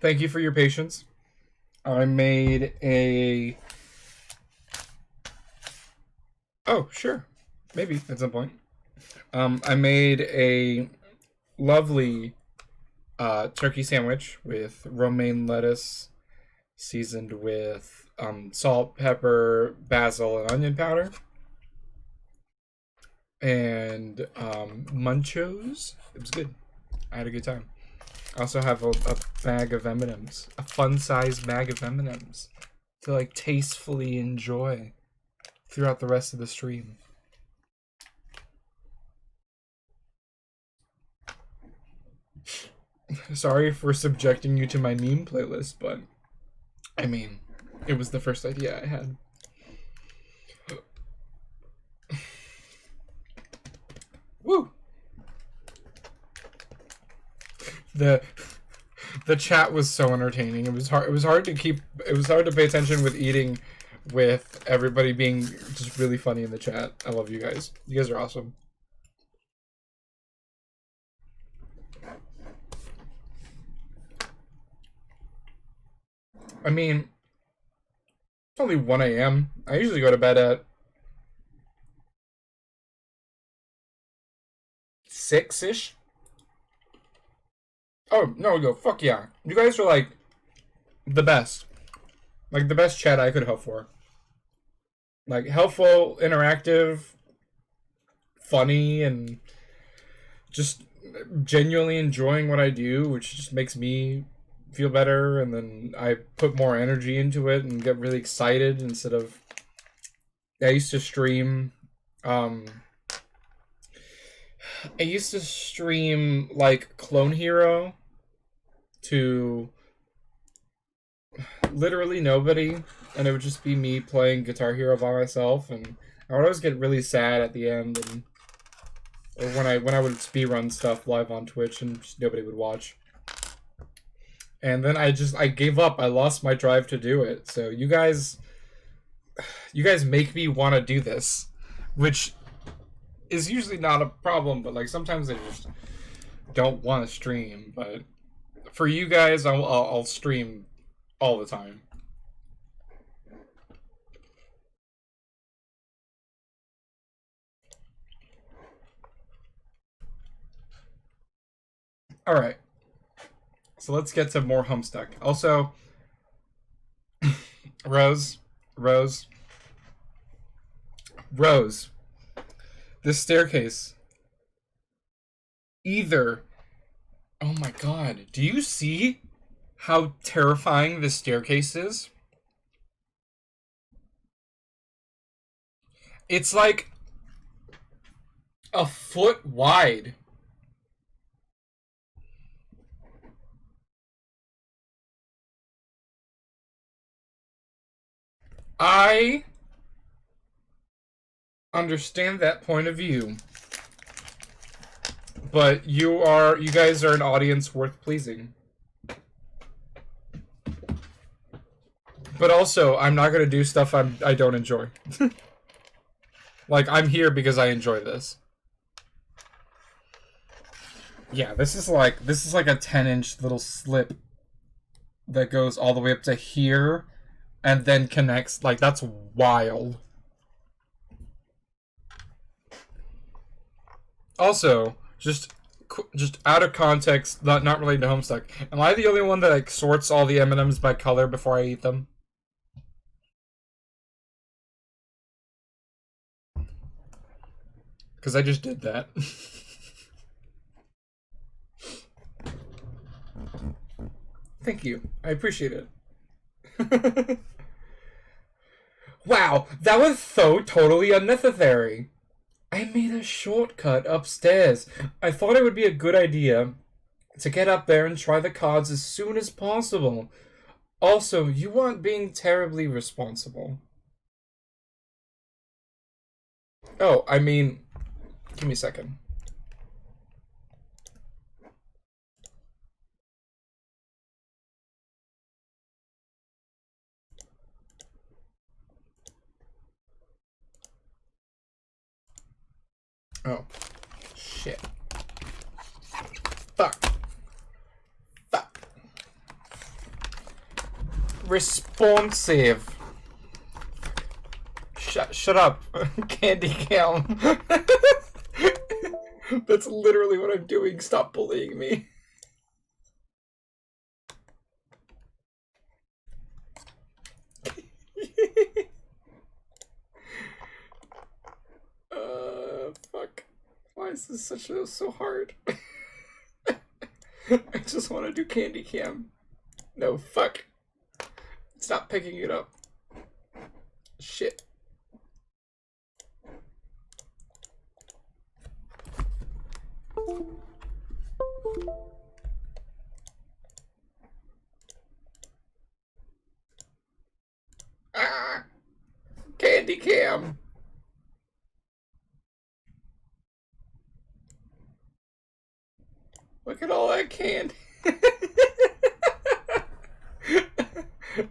Thank you for your patience. I made a... Oh, sure. Maybe at some point. I made a lovely turkey sandwich with romaine lettuce seasoned with salt, pepper, basil, and onion powder. And munchos. It was good. I had a good time. I also have a bag of M&Ms. A fun-sized bag of M&Ms to like tastefully enjoy throughout the rest of the stream. Sorry for subjecting you to my meme playlist, but I mean, it was the first idea I had. Woo! The chat was so entertaining. It was hard to pay attention with eating, with everybody being just really funny in the chat. I love you guys. You guys are awesome. I mean, it's only 1 a.m. I usually go to bed at 6-ish. Oh, no, go. Fuck yeah. You guys are like the best. Like the best chat I could hope for. Like helpful, interactive, funny, and just genuinely enjoying what I do, which just makes me feel better, and then I put more energy into it and get really excited instead of... I used to stream like Clone Hero to literally nobody, and it would just be me playing Guitar Hero by myself, and I would always get really sad at the end, and or when I would speedrun stuff live on Twitch and just nobody would watch. And then I gave up. I lost my drive to do it. So you guys make me want to do this, which is usually not a problem, but like sometimes I just don't want to stream. But for you guys, I'll stream all the time. All right. So let's get to more Homestuck. Also, Rose. This staircase. Either... Oh my god. Do you see how terrifying this staircase is? It's like a foot wide. I understand that point of view, but you guys are an audience worth pleasing. But also, I'm not gonna do stuff I don't enjoy. Like, I'm here because I enjoy this. Yeah, this is like a 10-inch little slip that goes all the way up to here and then connects. Like, that's wild. Also, just out of context, not related to Homestuck, am I the only one that like sorts all the M&Ms by color before I eat them? Because I just did that. Thank you. I appreciate it. Wow, that was so totally unnecessary. I made a shortcut upstairs. I thought it would be a good idea to get up there and try the cards as soon as possible. Also, you aren't being terribly responsible. Oh, I mean, give me a second. Oh, shit. Fuck. responsive. Shut up, Candy Cam. That's literally what I'm doing. Stop bullying me. Fuck. Why is this so hard? I just want to do Candy Cam. No, fuck. It's not picking it up. Shit. Ah! Candy Cam! Look at all that candy.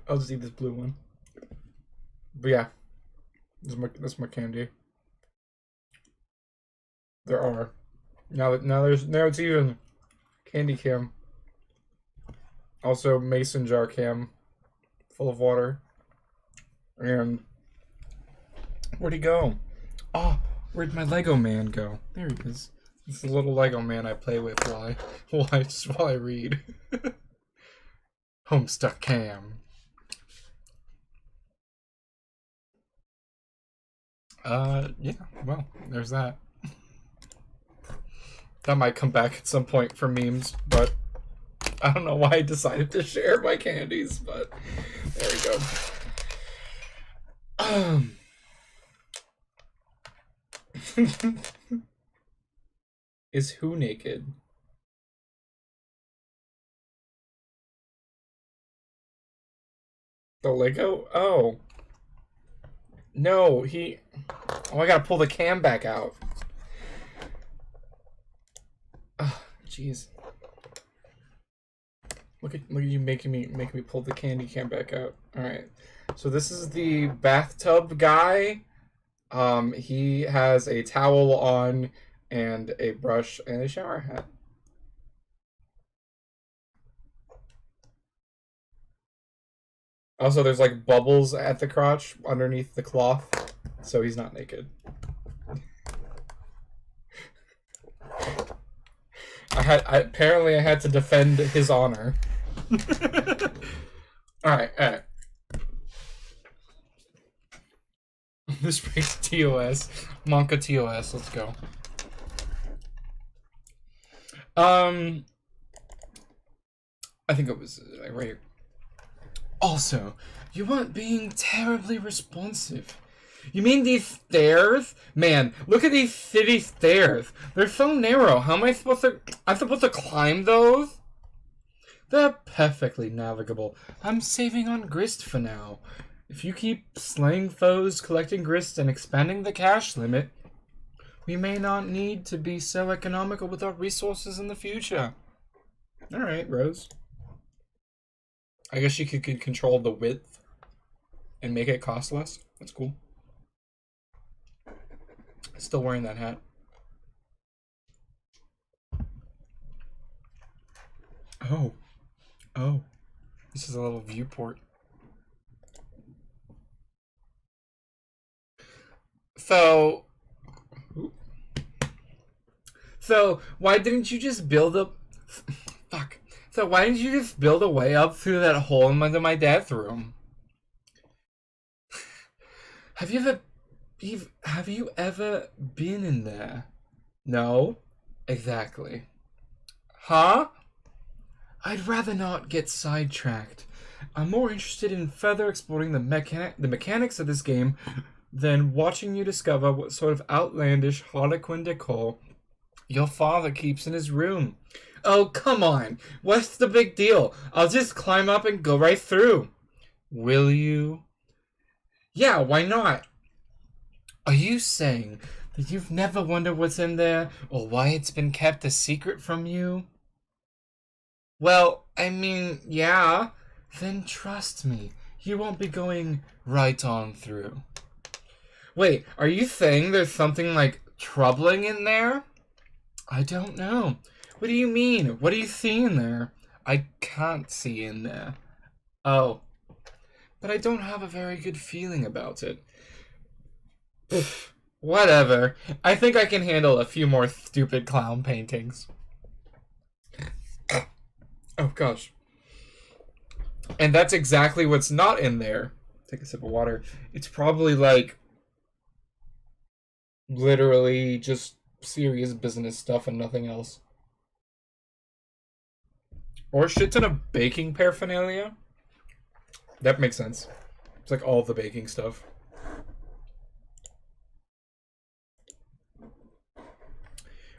I'll just eat this blue one. But yeah, that's my candy. There are. Now it's even. Candy Cam. Also mason jar cam. Full of water. And where'd he go? Oh, where'd my Lego man go? There he is. It's a little Lego man I play with while I read. Homestuck cam. Yeah, well, there's that. That might come back at some point for memes, but I don't know why I decided to share my candies, but there we go. Is who naked? The Lego? Oh. No, he... Oh, I gotta pull the cam back out. Oh, jeez. Look at you making me pull the candy cam back out. Alright. So this is the bathtub guy. He has a towel on and a brush and a shower hat. Also, there's like bubbles at the crotch underneath the cloth, so he's not naked. Apparently I had to defend his honor. Alright. This breaks TOS. Monka TOS, let's go. I think it was right here. Also, you weren't being terribly responsive. You mean these stairs? Man, look at these city stairs. They're so narrow. How am I supposed to... I'm supposed to climb those? They're perfectly navigable. I'm saving on grist for now. If you keep slaying foes, collecting grist, and expanding the cash limit, we may not need to be so economical with our resources in the future. Alright, Rose. I guess you could control the width and make it cost less. That's cool. Still wearing that hat. Oh. This is a little viewport. So why didn't you just build up... Fuck. So why didn't you just build a way up through that hole into my dad's room? Have you ever been in there? No? Exactly. Huh? I'd rather not get sidetracked. I'm more interested in further exploring the mechanics of this game than watching you discover what sort of outlandish Harlequin decor your father keeps in his room. Oh, come on. What's the big deal? I'll just climb up and go right through. Will you? Yeah, why not? Are you saying that you've never wondered what's in there or why it's been kept a secret from you? Well, I mean, yeah. Then trust me, you won't be going right on through. Wait, are you saying there's something, like, troubling in there? I don't know. What do you mean? What do you see in there? I can't see in there. Oh. but I don't have a very good feeling about it. Whatever. I think I can handle a few more stupid clown paintings. Oh, gosh. And that's exactly what's not in there. Take a sip of water. It's probably like literally just serious business stuff and nothing else. Or shit ton of baking paraphernalia. That makes sense. It's like all the baking stuff.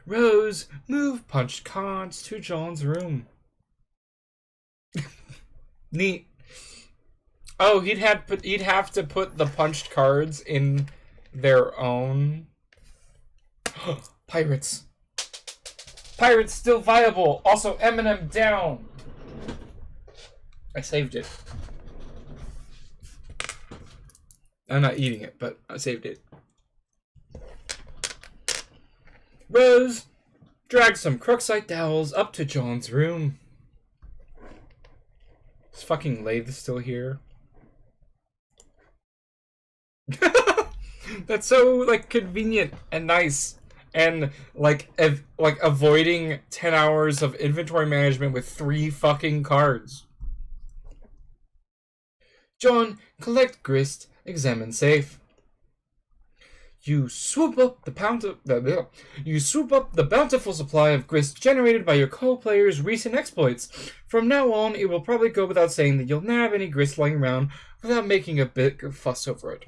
Rose, move punched cards to John's room. Neat. Oh, he'd have to put the punched cards in their own. Pirates. Pirates still viable. Also, Eminem down. I saved it. I'm not eating it, but I saved it. Rose, drag some Crooksite dowels up to John's room. Is fucking lathe still here? That's so like convenient and nice, and like avoiding 10 hours of inventory management with 3 fucking cards. John, collect grist, examine safe. You swoop up the bountiful supply of grist generated by your co-players' recent exploits. From now on, it will probably go without saying that you'll never have any grist lying around without making a big fuss over it.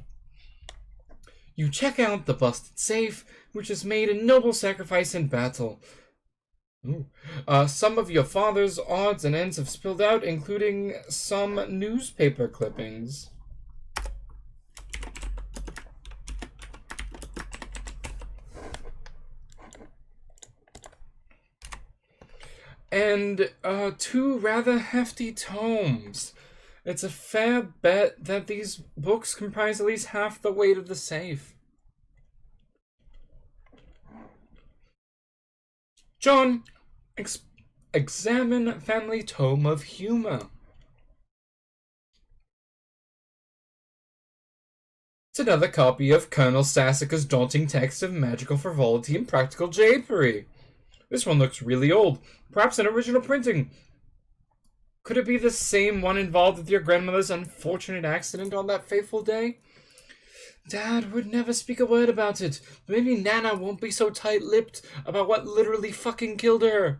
You check out the busted safe, which has made a noble sacrifice in battle. Some of your father's odds and ends have spilled out, including some newspaper clippings. And 2 rather hefty tomes. It's a fair bet that these books comprise at least half the weight of the safe. John, examine family tome of humour. It's another copy of Colonel Sassacre's daunting text of magical frivolity and practical japery. This one looks really old, perhaps an original printing. Could it be the same one involved with your grandmother's unfortunate accident on that fateful day? Dad would never speak a word about it. Maybe Nana won't be so tight-lipped about what literally fucking killed her.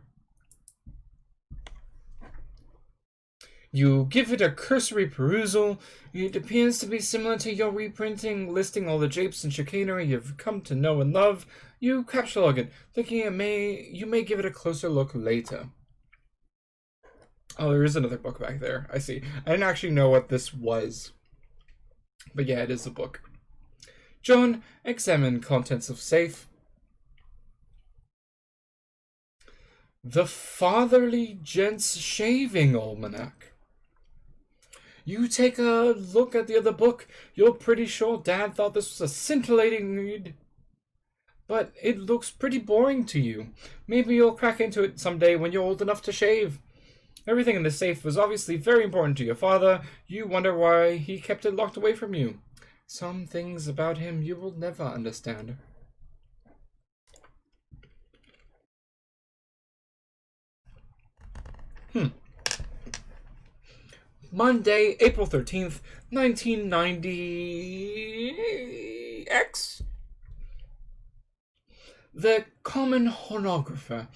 You give it a cursory perusal. It appears to be similar to your reprinting, listing all the japes and chicanery you've come to know and love. You capsulog it, thinking you may give it a closer look later. Oh, there is another book back there. I see. I didn't actually know what this was. But yeah, it is a book. John, examine contents of safe. The Fatherly Gent's Shaving Almanac. You take a look at the other book. You're pretty sure Dad thought this was a scintillating read. But it looks pretty boring to you. Maybe you'll crack into it someday when you're old enough to shave. Everything in the safe was obviously very important to your father. You wonder why he kept it locked away from you. Some things about him you will never understand. Monday, April 13th, 1990 X. The Common Honographer.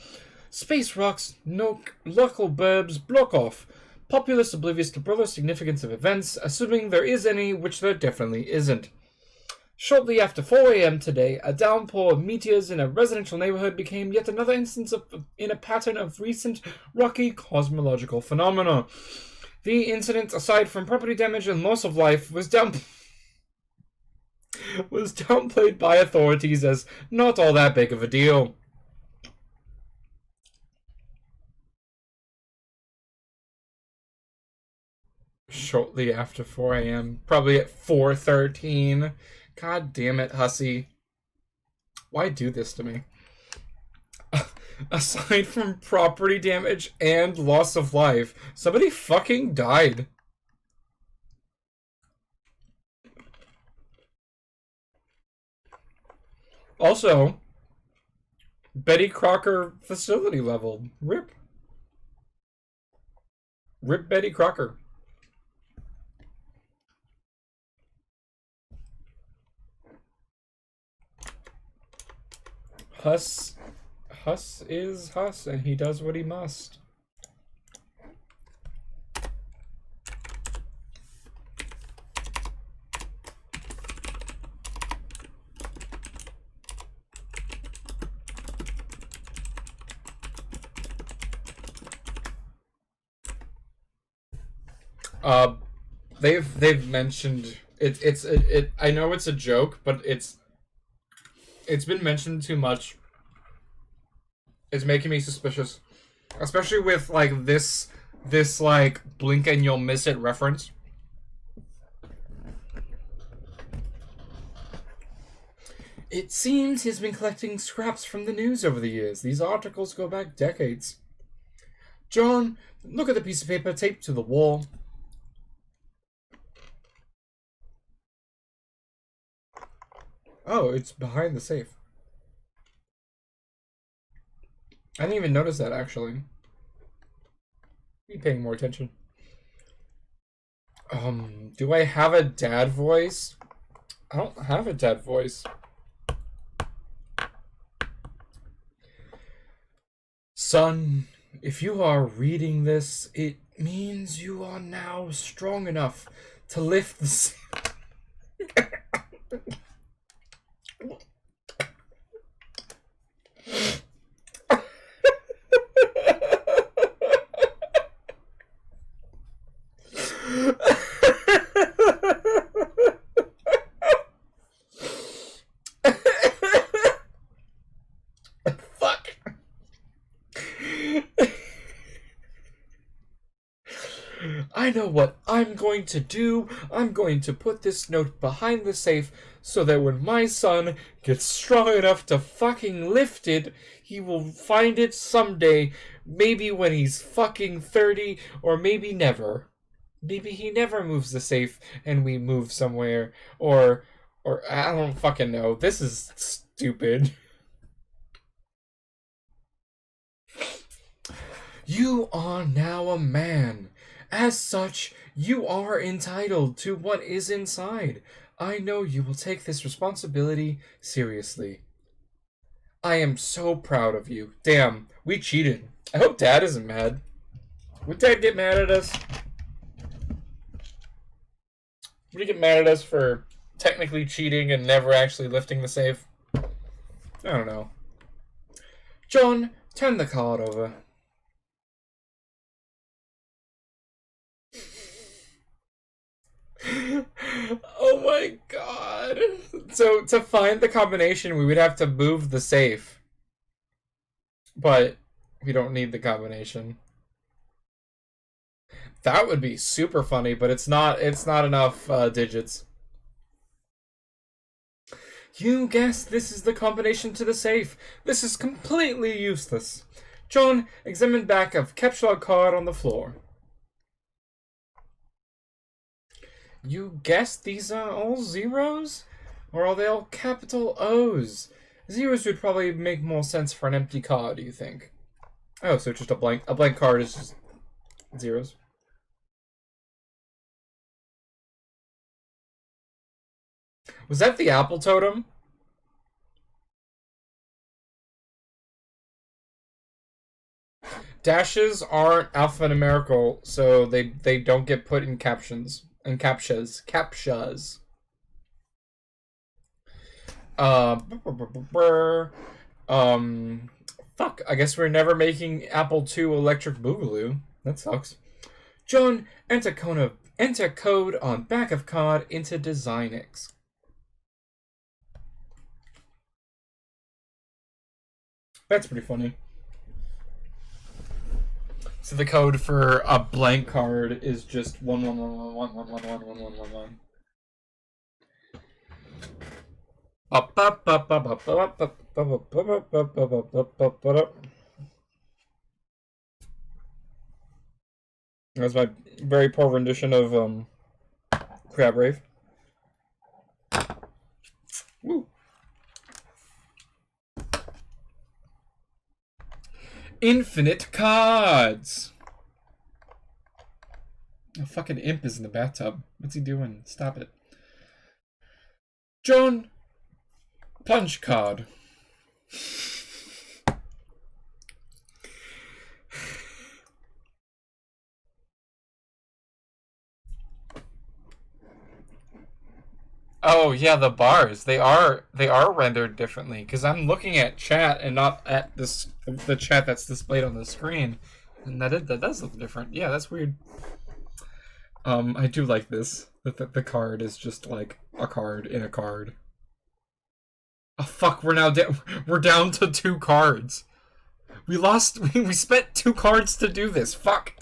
Space rocks, local burbs, block off. Populace oblivious to broader significance of events, assuming there is any, which there definitely isn't. Shortly after 4 a.m. today, a downpour of meteors in a residential neighborhood became yet another instance in a pattern of recent rocky cosmological phenomena. The incident, aside from property damage and loss of life, was downplayed by authorities as not all that big of a deal. Shortly after 4 a.m. Probably at 4:13. God damn it, hussy. Why do this to me? Aside from property damage and loss of life, somebody fucking died. Also, Betty Crocker facility level. Rip. Rip Betty Crocker. Huss is Huss, and he does what he must. They've mentioned it. I know it's a joke, but it's been mentioned too much. It's making me suspicious, especially with like this like blink and you'll miss it reference. It seems he's been collecting scraps from the news over the years. These articles go back decades. John, look at the piece of paper taped to the wall. Oh, it's behind the safe. I didn't even notice that, actually. Be paying more attention. Do I have a dad voice? I don't have a dad voice. Son, if you are reading this, it means you are now strong enough to lift the safe. Fuck. I know what I'm going to do. I'm going to put this note behind the safe so that when my son gets strong enough to fucking lift it, he will find it someday. Maybe when he's fucking 30, or maybe never. Maybe he never moves the safe and we move somewhere, or I don't fucking know. This is stupid. You are now a man. As such, you are entitled to what is inside. I know you will take this responsibility seriously. I am so proud of you. Damn, we cheated. I hope Dad isn't mad. Would Dad get mad at us? Would he get mad at us for technically cheating and never actually lifting the safe? I don't know. John, turn the card over. Oh my god. So to find the combination, we would have to move the safe. But we don't need the combination. That would be super funny, but it's not enough digits. You guessed this is the combination to the safe. This is completely useless. John, examine back of caps lock card on the floor. You guessed these are all zeros? Or are they all capital O's? Zeros would probably make more sense for an empty card, do you think? Oh, so just a blank card is just zeros. Was that the apple totem? Dashes aren't alphanumerical, so they don't get put in captions and captchas. Fuck. I guess we're never making Apple II Electric Boogaloo. That sucks. John, enter code on back of card into designix. That's pretty funny. So the code for a blank card is just 111111111111. That's my very poor rendition of Crab Rave. Woo. infinite cards. A fucking imp is in the bathtub. What's he doing? Stop it. John, punch card. Oh yeah, the bars. They are rendered differently because I'm looking at chat and not at the chat that's displayed on the screen, and that does look different. Yeah, that's weird. I do like this. That the card is just like a card in a card. Oh fuck, we're down to 2 cards. We spent 2 cards to do this. Fuck.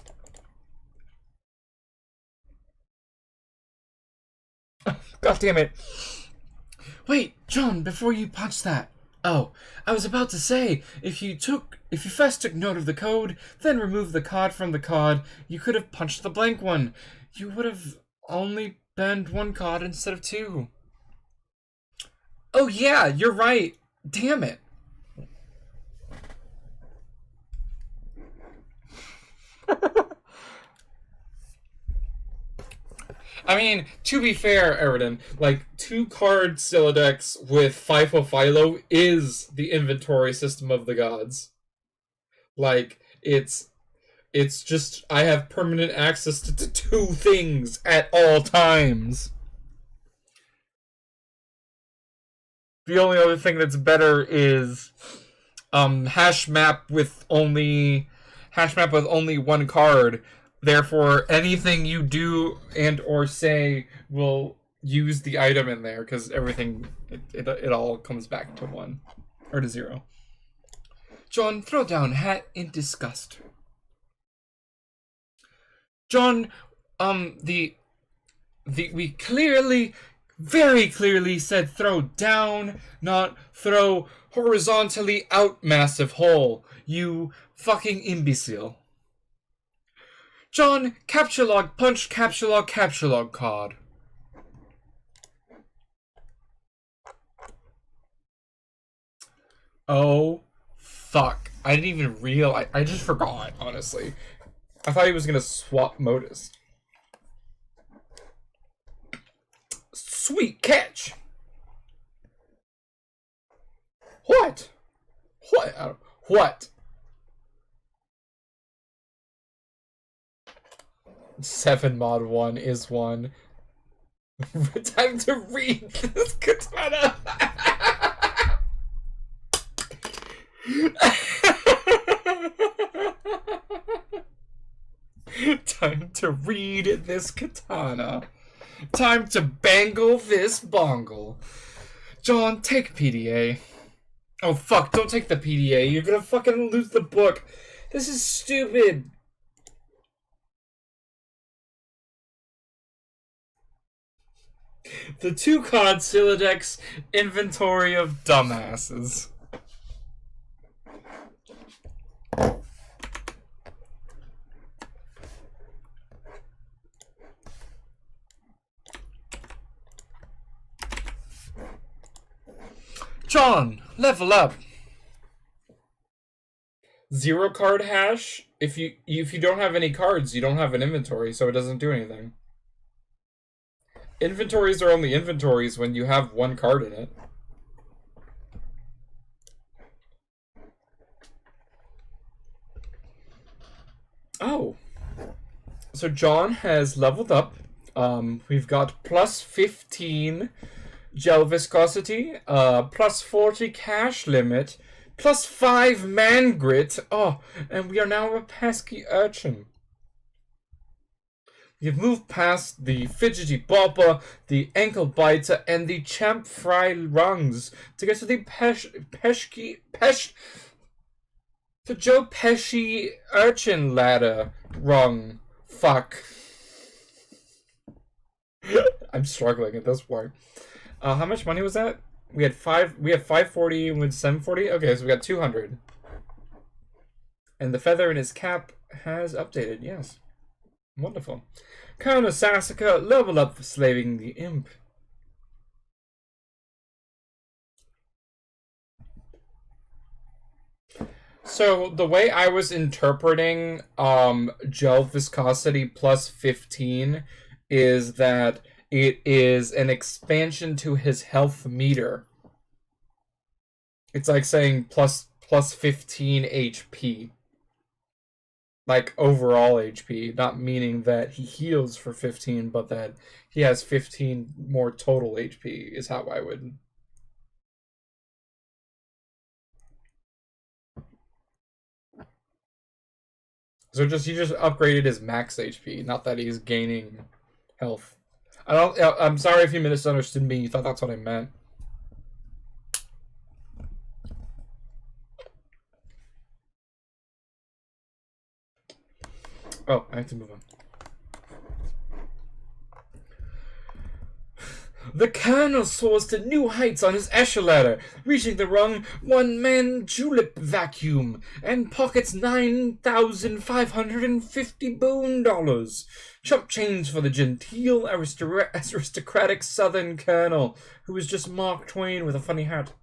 God damn it. Wait, John, before you punch that. Oh, I was about to say, if you first took note of the code, then removed the card from the card, you could have punched the blank one. You would have only banned 1 card instead of 2. Oh yeah, you're right. Damn it. I mean, to be fair, Eridan, like 2-card Siladex with FIFO Philo is the inventory system of the gods. Like, it's just I have permanent access to 2 things at all times. The only other thing that's better is hash map with only 1 card. Therefore, anything you do and or say will use the item in there because everything it all comes back to 1 or to 0. John, throw down hat in disgust. John, we very clearly said throw down, not throw horizontally out massive hole. You fucking imbecile. John, capture log, punch, capture log card. Oh, fuck. I didn't even realize. I just forgot, honestly. I thought he was gonna swap Modus. Sweet catch! What? What? 7 mod 1 is 1. Time to read this katana! Time to read this katana. Time to bangle this bongle. John, take PDA. Oh fuck, don't take the PDA. You're gonna fucking lose the book. This is stupid. The 2-card Siladex inventory of dumbasses. John, level up. 0-card hash. If you don't have any cards, you don't have an inventory, so it doesn't do anything. Inventories are only inventories when you have 1 card in it. Oh. So John has leveled up. We've got plus 15 gel viscosity, plus 40 cash limit, plus 5 man grit. Oh, and we are now a pesky urchin. We've moved past the fidgety bopper, the ankle biter, and the champ fry rungs to get to the the Joe Pesci urchin ladder rung. Fuck. I'm struggling at this point. How much money was that? We have 540 with 740. Okay, so we got 200. And the feather in his cap has updated. Yes. Wonderful. Colonel Sasaka, level up for slaving the imp. So the way I was interpreting gel viscosity plus 15 is that it is an expansion to his health meter. It's like saying plus 15 HP. Like overall HP, not meaning that he heals for 15, but that he has 15 more total HP is how I would. So he just upgraded his max HP, not that he's gaining health. I'm sorry if you misunderstood me. You thought that's what I meant. Oh, I have to move on. The Colonel soars to new heights on his ladder, reaching the rung one-man julep vacuum, and pockets 9,550 boon dollars. Chump change for the genteel, aristocratic Southern Colonel, who is just Mark Twain with a funny hat.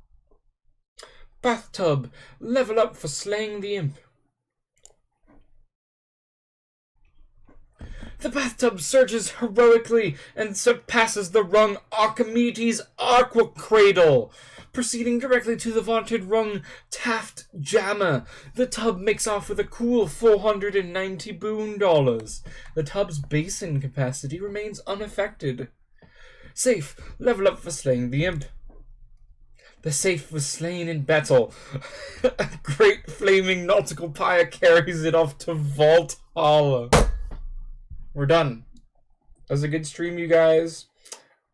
Bathtub, level up for slaying the imp. The bathtub surges heroically and surpasses the rung Archimedes' aqua cradle. Proceeding directly to the vaunted rung Taft Jammer, the tub makes off with a cool 490 boon dollars. The tub's basin capacity remains unaffected. Safe, level up for slaying the imp. The safe was slain in battle. A great flaming nautical pyre carries it off to Vault Hollow. We're done. That was a good stream, you guys.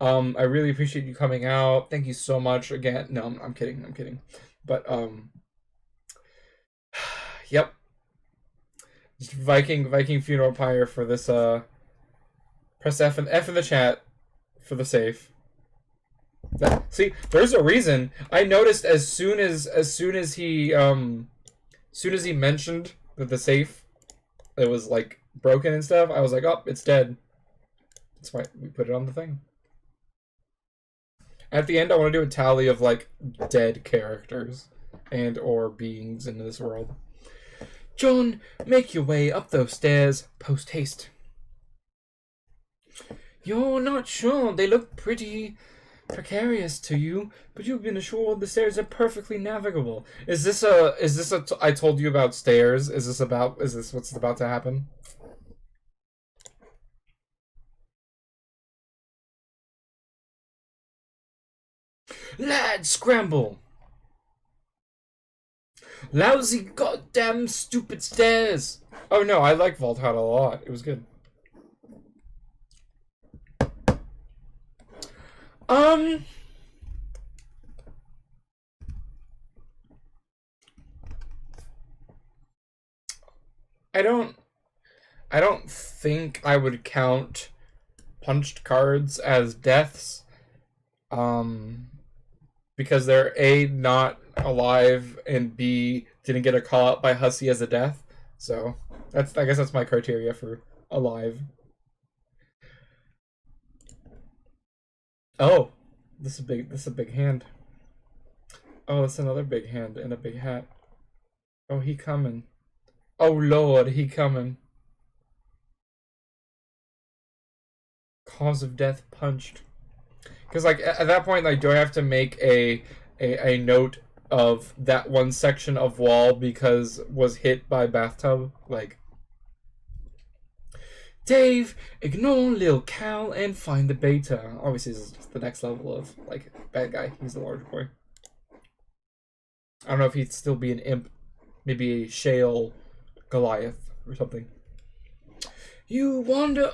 I really appreciate you coming out. Thank you so much again. No, I'm kidding. But yep. Just Viking funeral pyre for this. Press F in the chat for the safe. See, there's a reason. I noticed as soon as he mentioned that the safe, it was like broken and stuff, I was like, oh, it's dead. That's why we put it on the thing. At the end, I want to do a tally of like dead characters and or beings in this world. John, make your way up those stairs post haste. You're not sure. They look pretty precarious to you, but you've been assured the stairs are perfectly navigable. Is this I told you about stairs? Is this what's about to happen? Lad, scramble! Lousy goddamn stupid stairs! Oh no, I like Vault Hut a lot. It was good. I don't think I would count punched cards as deaths. Because they're A, not alive, and B, didn't get a call out by Hussey as a death. So I guess that's my criteria for alive. Oh, this is a big hand. Oh, that's another big hand and a big hat. Oh, he coming. Oh Lord, he coming. Cause of death punched. Because like at that point, like, do I have to make a note of that one section of wall because was hit by bathtub? Like, Dave, ignore Lil Cal and find the beta. Obviously, this is the next level of like bad guy. He's the large boy. I don't know if he'd still be an imp, maybe a Shale Goliath or something. You wander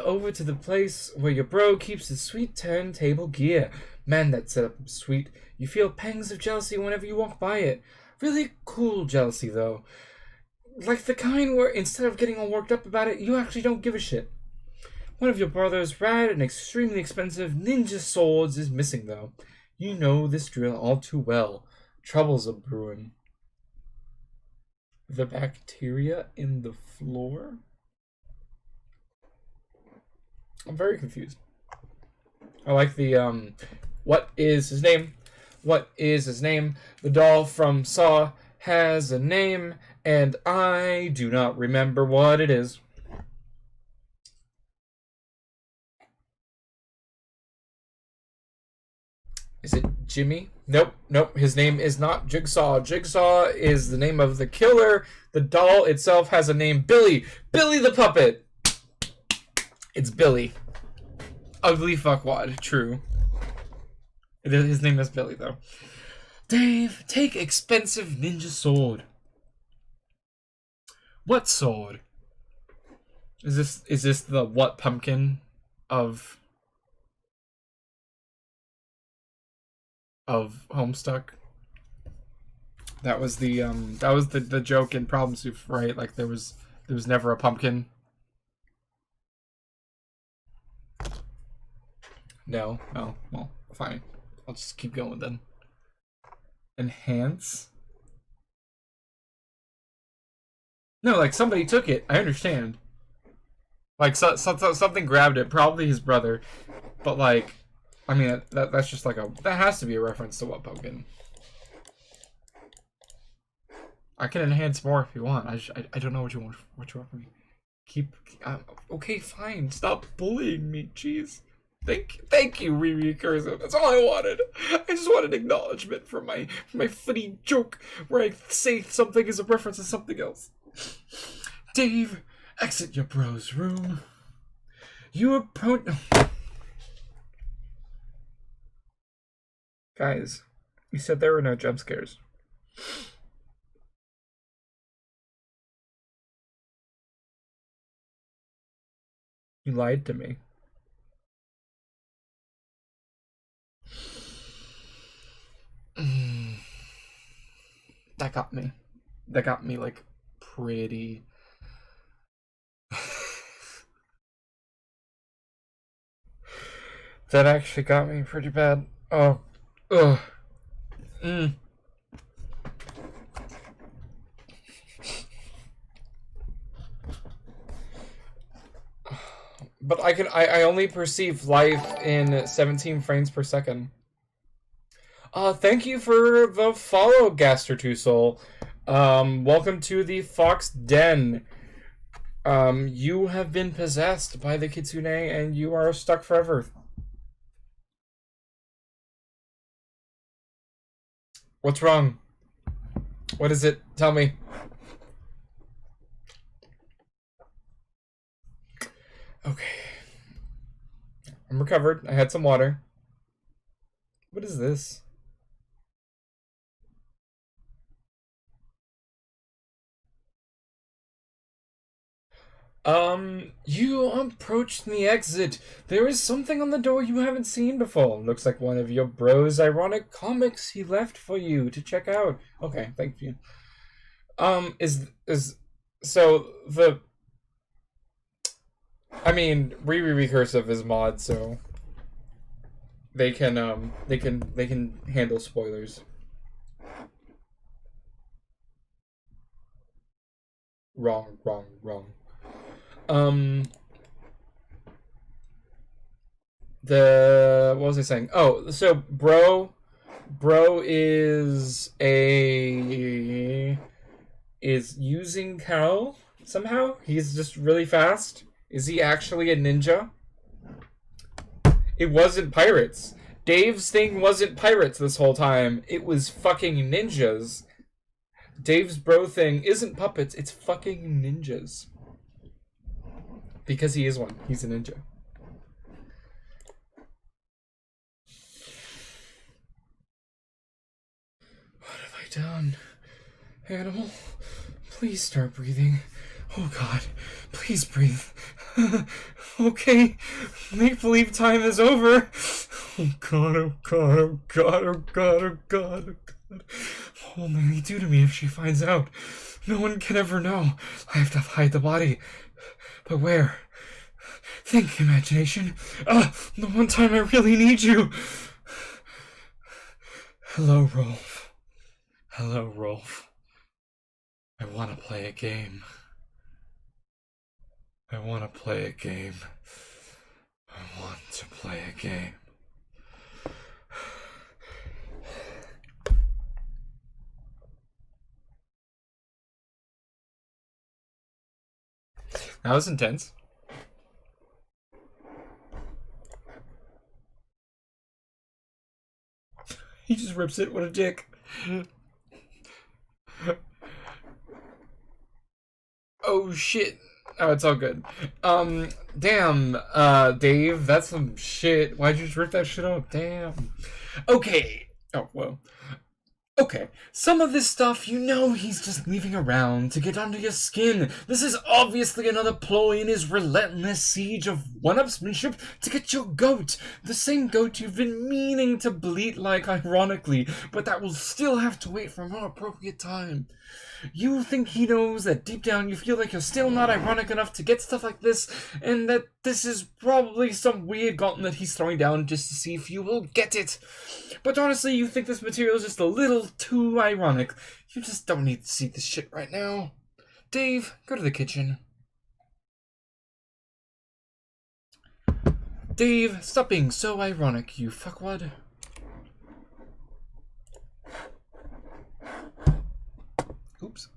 over to the place where your bro keeps his sweet turntable gear. Man, that setup is sweet. You feel pangs of jealousy whenever you walk by it. Really cool jealousy, though. Like the kind where instead of getting all worked up about it, you actually don't give a shit. One of your brother's rad and extremely expensive ninja swords is missing, though. You know this drill all too well. Trouble's a brewing. The bacteria in the floor? I'm very confused. I like the, what is his name? What is his name? The doll from Saw has a name, and I do not remember what it is. Is it Jimmy? Nope, nope. His name is not Jigsaw. Jigsaw is the name of the killer. The doll itself has a name, Billy. Billy the puppet. It's Billy. Ugly fuckwad. True. His name is Billy, though. Dave, take expensive ninja sword. What sword? Is this the what pumpkin of Homestuck? That was the joke in Problem Soup, right? Like there was never a pumpkin. No. Oh, well, fine. I'll just keep going then. Enhance? No, like somebody took it. I understand. Like something grabbed it, probably his brother. But like, I mean that's just like that has to be a reference to what pumpkin. I can enhance more if you want. I don't know what you want from me. Okay, fine. Stop bullying me. Jeez. Thank you, Riri Cursive. That's all I wanted. I just wanted acknowledgement for my funny joke where I say something is a reference to something else. Dave, exit your bro's room. You approach. Guys, you said there were no jump scares. You lied to me. That got me. That got me like pretty. That actually got me pretty bad. Oh. Ugh. But I only perceive life in 17 frames per second. Thank you for the follow, Gaster2Soul. Welcome to the Fox Den. You have been possessed by the Kitsune and you are stuck forever. What's wrong? What is it? Tell me. Okay. I'm recovered. I had some water. What is this? You approached the exit. There is something on the door you haven't seen before. Looks like one of your bro's ironic comics he left for you to check out. Okay, thank you. So the... I mean, Recursive is mod, so they can handle spoilers. Wrong. What was I saying? Oh, so bro is using Carol somehow. He's just really fast. Is he actually a ninja? It wasn't pirates. Dave's thing wasn't pirates this whole time. It was fucking ninjas. Dave's bro thing isn't puppets. It's fucking ninjas. Because he is one. He's a ninja. What have I done? Animal, please start breathing. Oh god, please breathe. Okay, make believe time is over. Oh god, oh god, oh god, oh god, oh god, oh god. What will Mary do to me if she finds out? No one can ever know. I have to hide the body. But where? Think, imagination. The one time I really need you. Hello, Rolf. Hello, Rolf. I want to play a game. I want to play a game. I want to play a game. That was intense. He just rips it. What a dick. Oh shit. Oh, it's all good. Damn, Dave, that's some shit. Why'd you just rip that shit up? Damn. Okay. Oh, whoa. Okay, some of this stuff, you know he's just leaving around to get under your skin. This is obviously another ploy in his relentless siege of one-upsmanship to get your goat. The same goat you've been meaning to bleat like, ironically, but that will still have to wait for a more appropriate time. You think he knows that deep down you feel like you're still not ironic enough to get stuff like this, and that this is probably some weird gauntlet he's throwing down just to see if you will get it. But honestly, you think this material is just a little too ironic. You just don't need to see this shit right now. Dave, go to the kitchen. Dave, stop being so ironic, you fuckwad. Oops.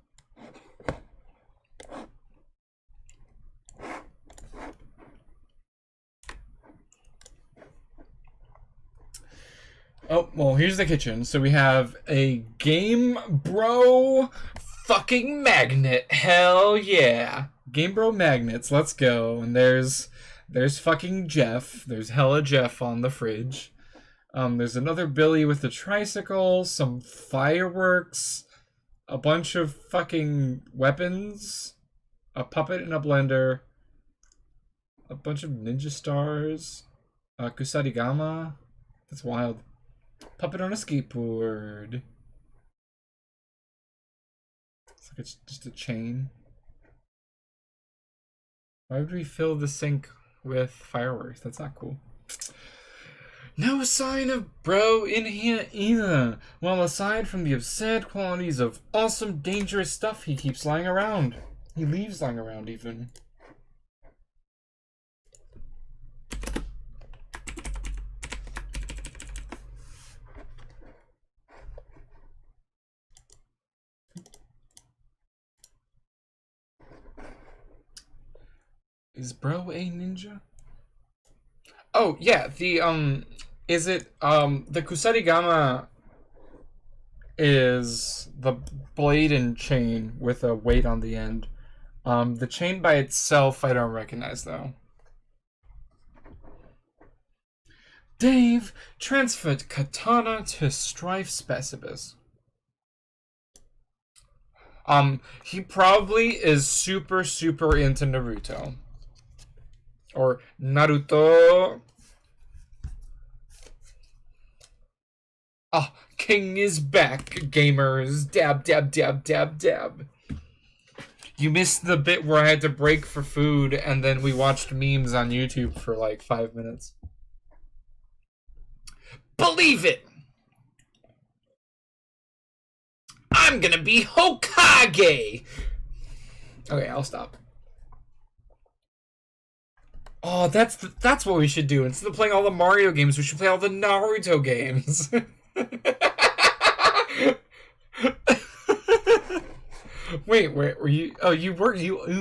Oh, well, here's the kitchen. So we have a Game Bro fucking magnet. Hell yeah. Game Bro magnets, let's go. And there's fucking Jeff. There's hella Jeff on the fridge. There's another Billy with a tricycle, some fireworks, a bunch of fucking weapons, a puppet in a blender, a bunch of ninja stars, Kusarigama. That's wild. Puppet on a skateboard. It's like it's just a chain. Why would we fill the sink with fireworks? That's not cool. No sign of bro in here either. Well, aside from the absurd qualities of awesome, dangerous stuff he keeps lying around. He leaves lying around, even. Is bro a ninja? Oh, yeah, is it, the Kusarigama is the blade and chain with a weight on the end. The chain by itself I don't recognize, though. Dave transferred katana to Strife Specibus. He probably is super, super into Naruto. Or Naruto. Ah, King is back, gamers. Dab, dab, dab, dab, dab. You missed the bit where I had to break for food and then we watched memes on YouTube for like 5 minutes. Believe it! I'm gonna be Hokage! Okay, I'll stop. Oh, that's what we should do. Instead of playing all the Mario games, we should play all the Naruto games. Wait, where were you? Oh, you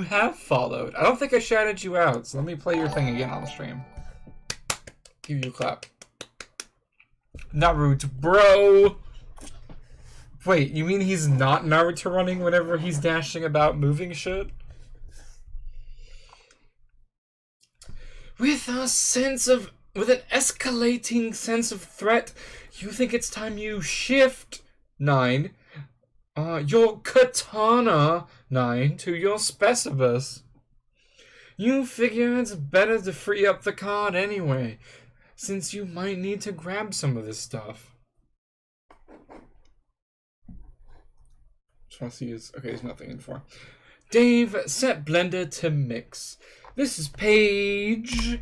have followed. I don't think I shouted you out, so let me play your thing again on the stream. Give you a clap. Naruto, bro. Wait, you mean he's not Naruto running whenever he's dashing about moving shit? With an escalating sense of threat, you think it's time you shift 9, your katana 9 to your Specibus. You figure it's better to free up the card anyway, since you might need to grab some of this stuff. Just want to see his. Okay, there's nothing in for. Dave, set blender to mix. This is page,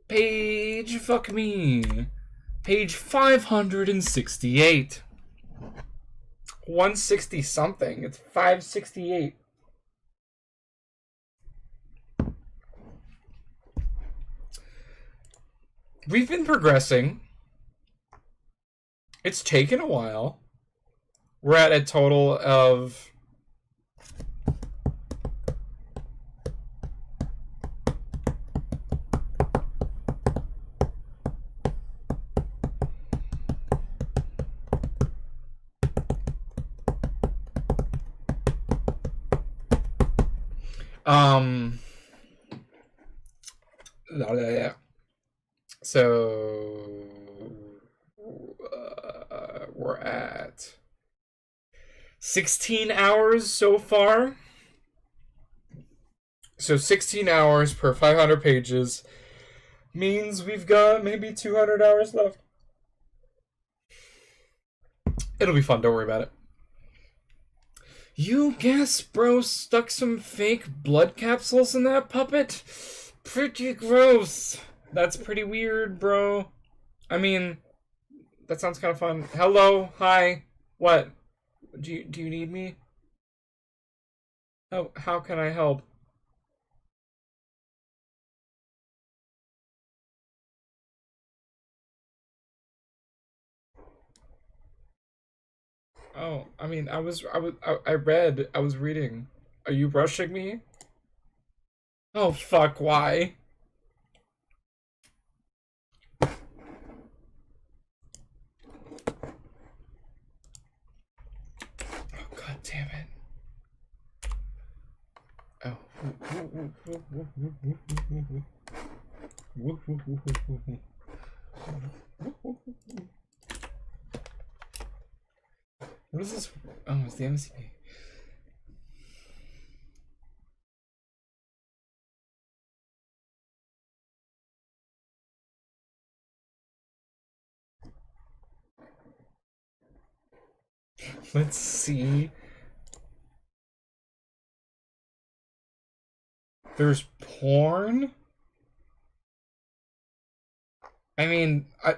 fuck me, page 568. 160 something. It's 568. We've been progressing. It's taken a while. We're at a total of Um. Yeah. So we're at 16 hours so far. So 16 hours per 500 pages means we've got maybe 200 hours left. It'll be fun, don't worry about it. You guess bro stuck some fake blood capsules in that puppet? Pretty gross. That's pretty weird, bro. I mean, that sounds kind of fun. Hello, hi. What? Do you need me? How can I help? Oh, I mean, I read. I was reading. Are you rushing me? Oh fuck, why? Oh god damn it. Oh. What is this? Oh, it's the MCP. Let's see. There's porn? I mean, I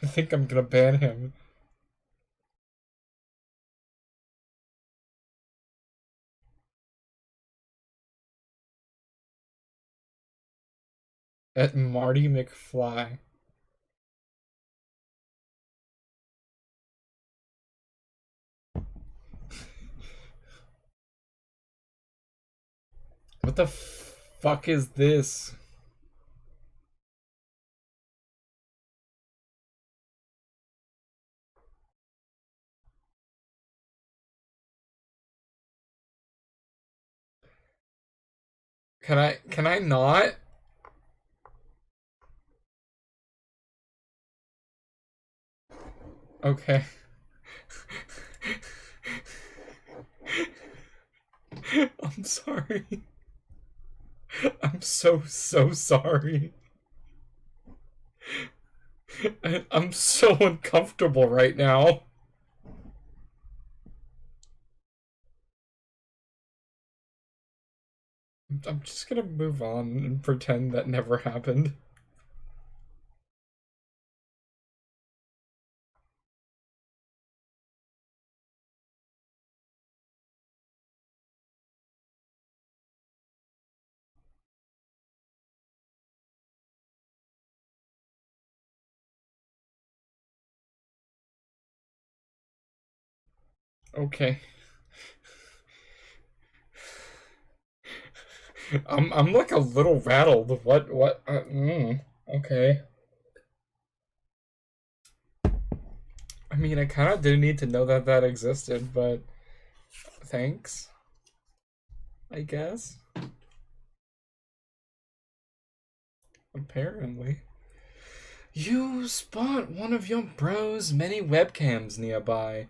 think I'm gonna ban him. At Marty McFly. What the fuck is this? Can I not? Okay. I'm sorry. I'm so sorry. I'm so uncomfortable right now. I'm just gonna move on and pretend that never happened. Okay. I'm like a little rattled. What? Okay. I mean, I kind of didn't need to know that that existed, but thanks, I guess. Apparently. You spot one of your bro's many webcams nearby,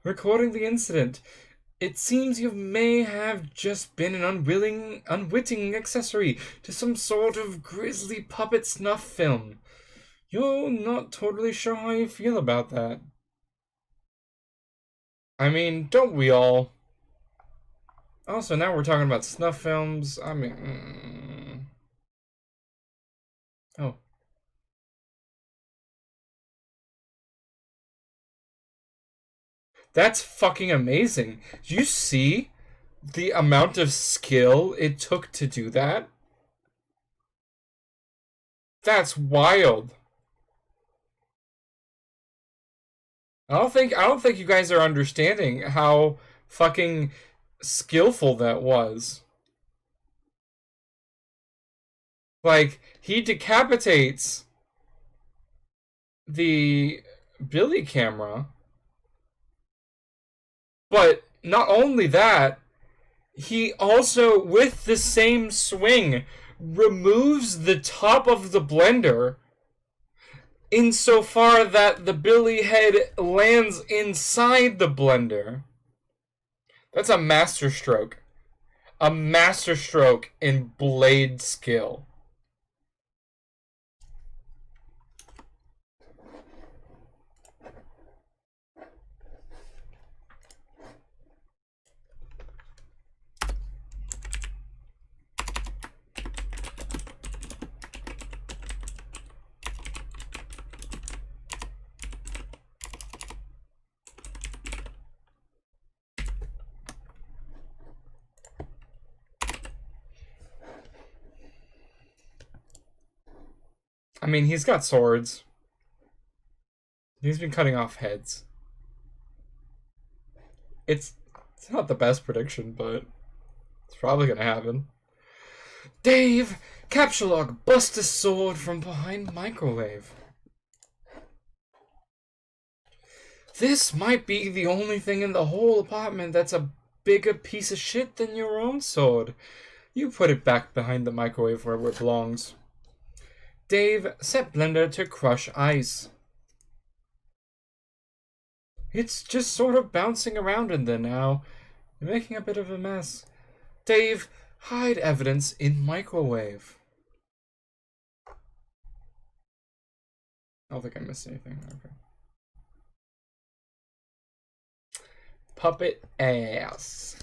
recording the incident. It seems you may have just been an unwitting accessory to some sort of grisly puppet snuff film. You're not totally sure how you feel about that. I mean, don't we all? Also, now we're talking about snuff films. I mean, oh, that's fucking amazing. Do you see the amount of skill it took to do that? That's wild. I don't think you guys are understanding how fucking skillful that was. Like, he decapitates the Billy camera, but not only that, he also, with the same swing, removes the top of the blender insofar that the Billy head lands inside the blender. That's a masterstroke. A masterstroke in blade skill. I mean, he's got swords. He's been cutting off heads. It's not the best prediction, but it's probably gonna happen. Dave, capture log, bust a sword from behind microwave. This might be the only thing in the whole apartment that's a bigger piece of shit than your own sword. You put it back behind the microwave where it belongs. Dave, set blender to crush ice. It's just sort of bouncing around in there now. You're making a bit of a mess. Dave, hide evidence in microwave. I don't think I missed anything. Okay. Puppet ass.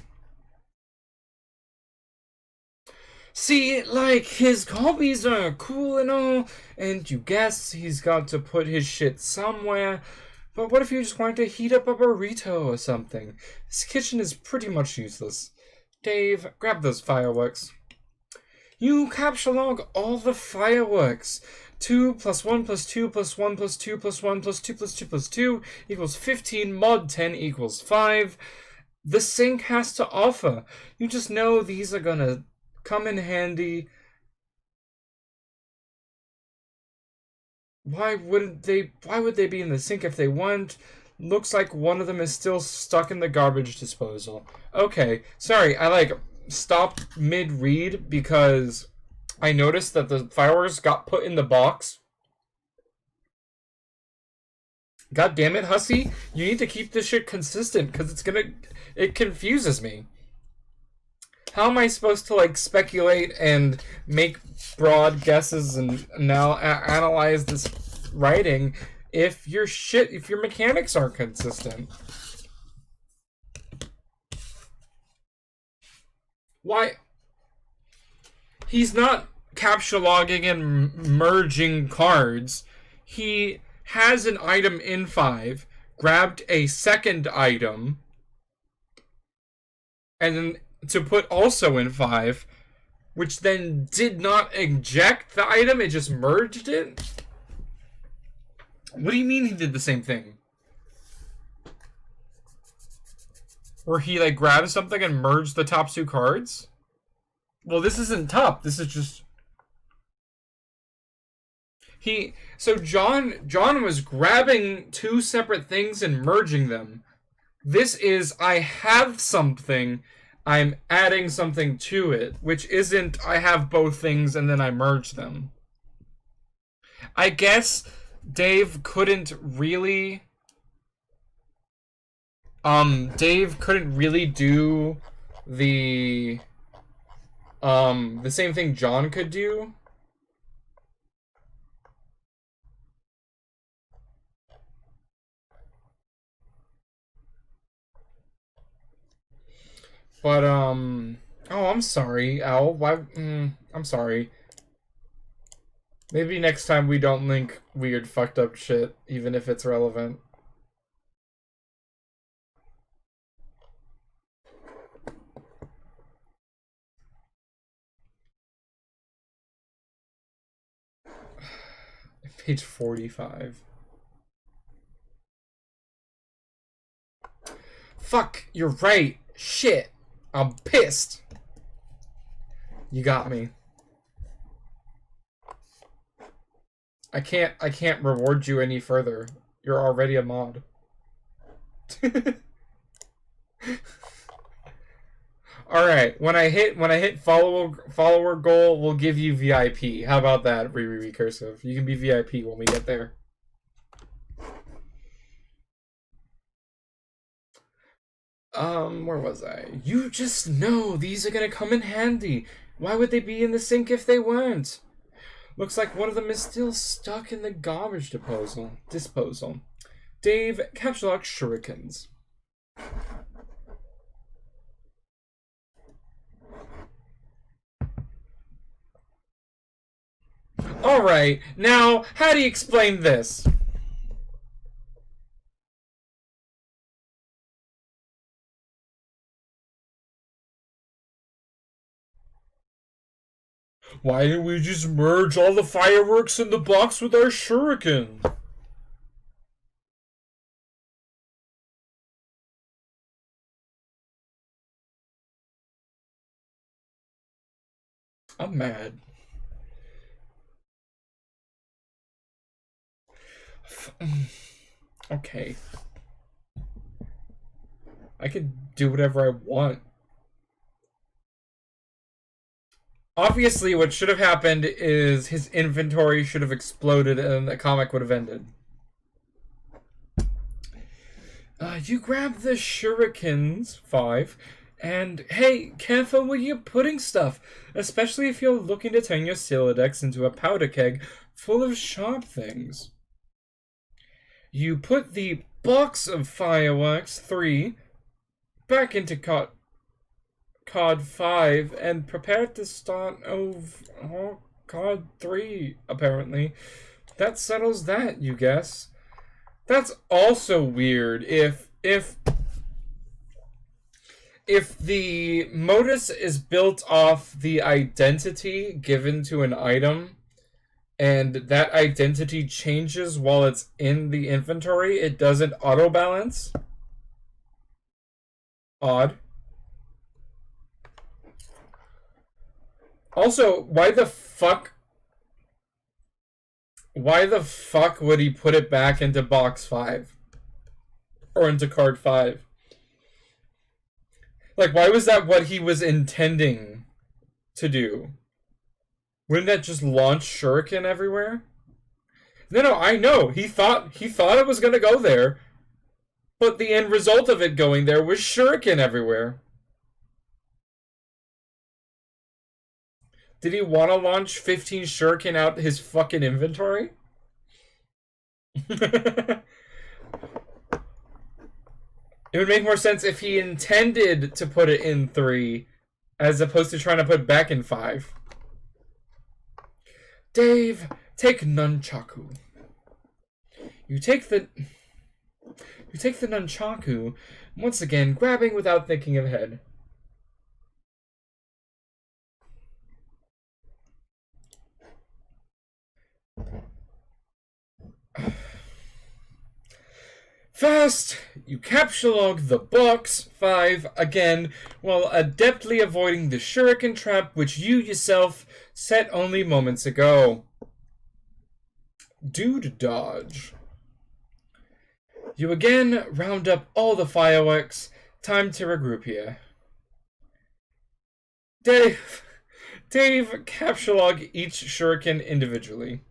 See, like, his hobbies are cool and all, and you guess he's got to put his shit somewhere, but what if you just wanted to heat up a burrito or something? This kitchen is pretty much useless. Dave, grab those fireworks. You capture log all the fireworks. 2 plus 1 plus 2 plus 1 plus 2 plus 1 plus 2 plus 2 plus 2 equals 15 mod 10 equals 5. The sink has to offer. You just know these are gonna come in handy. Why would they be in the sink if they weren't? Looks like one of them is still stuck in the garbage disposal. Okay, sorry, I stopped mid-read because I noticed that the fireworks got put in the box. God damn it, Hussy. You need to keep this shit consistent because it confuses me. How am I supposed to speculate and make broad guesses and now analyze this writing if your mechanics aren't consistent? Why? He's not capture logging and merging cards. He has an item in 5, grabbed a second item, and then to put also in 5, which then did not eject the item, it just merged it? What do you mean he did the same thing? Where he grabbed something and merged the top 2 cards? Well, this isn't top, this is just... So John was grabbing 2 separate things and merging them. This is, I have something, I'm adding something to it, which isn't, I have both things and then I merge them. I guess Dave couldn't really do the same thing John could do. But, oh, I'm sorry, Al. Why, I'm sorry. Maybe next time we don't link weird fucked up shit, even if it's relevant. Page 45. Fuck, you're right. Shit. I'm pissed. You got me. I can't reward you any further. You're already a mod. All right, when I hit follower goal, we'll give you VIP. How about that, recursive? You can be VIP when we get there. Where was I? You just know these are gonna come in handy. Why would they be in the sink if they weren't? Looks like one of them is still stuck in the garbage disposal. Dave, capture lock shurikens. Alright, now, how do you explain this? Why didn't we just merge all the fireworks in the box with our shuriken? I'm mad. Okay. I can do whatever I want. Obviously, what should have happened is his inventory should have exploded and the comic would have ended. You grab the shurikens, 5, and hey, careful where you're putting stuff, especially if you're looking to turn your Silodex into a powder keg full of sharp things. You put the box of fireworks, 3, back into card 5 and prepare to start card 3, apparently. That settles that, you guess. That's also weird. If the modus is built off the identity given to an item, and that identity changes while it's in the inventory, it doesn't auto-balance. Odd. Also, why the fuck would he put it back into box 5? Or into card 5? Like, why was that what he was intending to do? Wouldn't that just launch shuriken everywhere? No, I know. He thought it was gonna go there. But the end result of it going there was shuriken everywhere. Did he want to launch 15 shuriken out his fucking inventory? It would make more sense if he intended to put it in 3 as opposed to trying to put it back in 5. Dave, take nunchaku. You take the nunchaku, once again grabbing without thinking ahead. First, you capture log the box, 5, again, while adeptly avoiding the shuriken trap which you yourself set only moments ago. Dude dodge. You again round up all the fireworks. Time to regroup here. Dave, capture log each shuriken individually.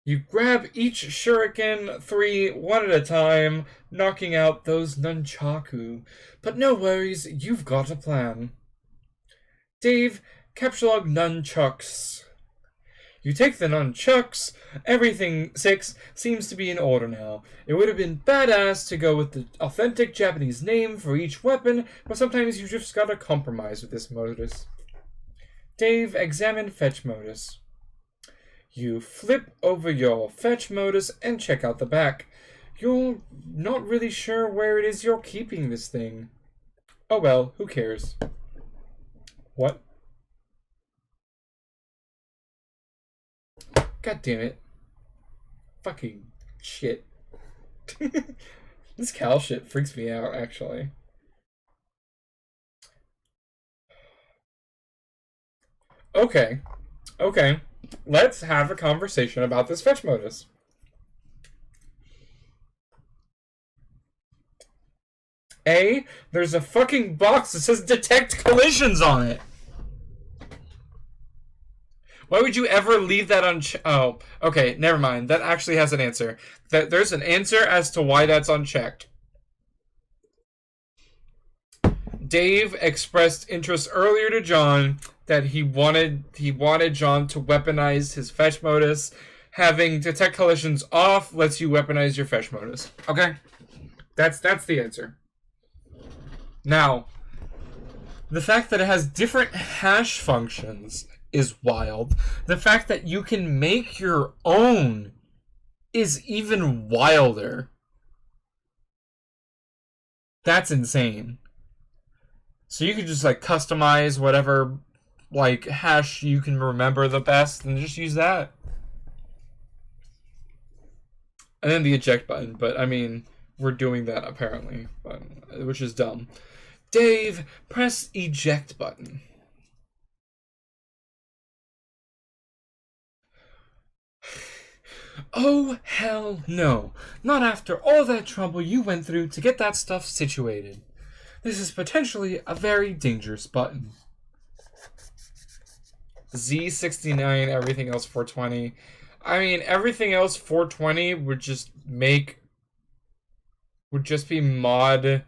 You grab each shuriken, 3, one at a time, knocking out those nunchaku. But no worries, you've got a plan. Dave, capture log nunchucks. You take the nunchucks, everything 6 seems to be in order now. It would have been badass to go with the authentic Japanese name for each weapon, but sometimes you just gotta compromise with this modus. Dave, examine fetch modus. You flip over your fetch modus and check out the back. You're not really sure where it is you're keeping this thing. Oh well, who cares? What? God damn it. Fucking shit. This Cal shit freaks me out, actually. Okay. Okay. Let's have a conversation about this fetch modus. A, there's a fucking box that says detect collisions on it. Why would you ever leave that unchecked? Oh, okay, never mind. That actually has an answer. There's an answer as to why that's unchecked. Dave expressed interest earlier to John that he wanted John to weaponize his fetch modus. Having detect collisions off lets you weaponize your fetch modus. Okay? That's the answer. Now, the fact that it has different hash functions is wild. The fact that you can make your own is even wilder. That's insane. So you can just like customize whatever like hash you can remember the best and just use that. And then the eject button, but I mean, we're doing that apparently, but, which is dumb. Dave, press eject button. Oh, hell no. Not after all that trouble you went through to get that stuff situated. This is potentially a very dangerous button. Z69, everything else 420. I mean, everything else 420 would just be mod.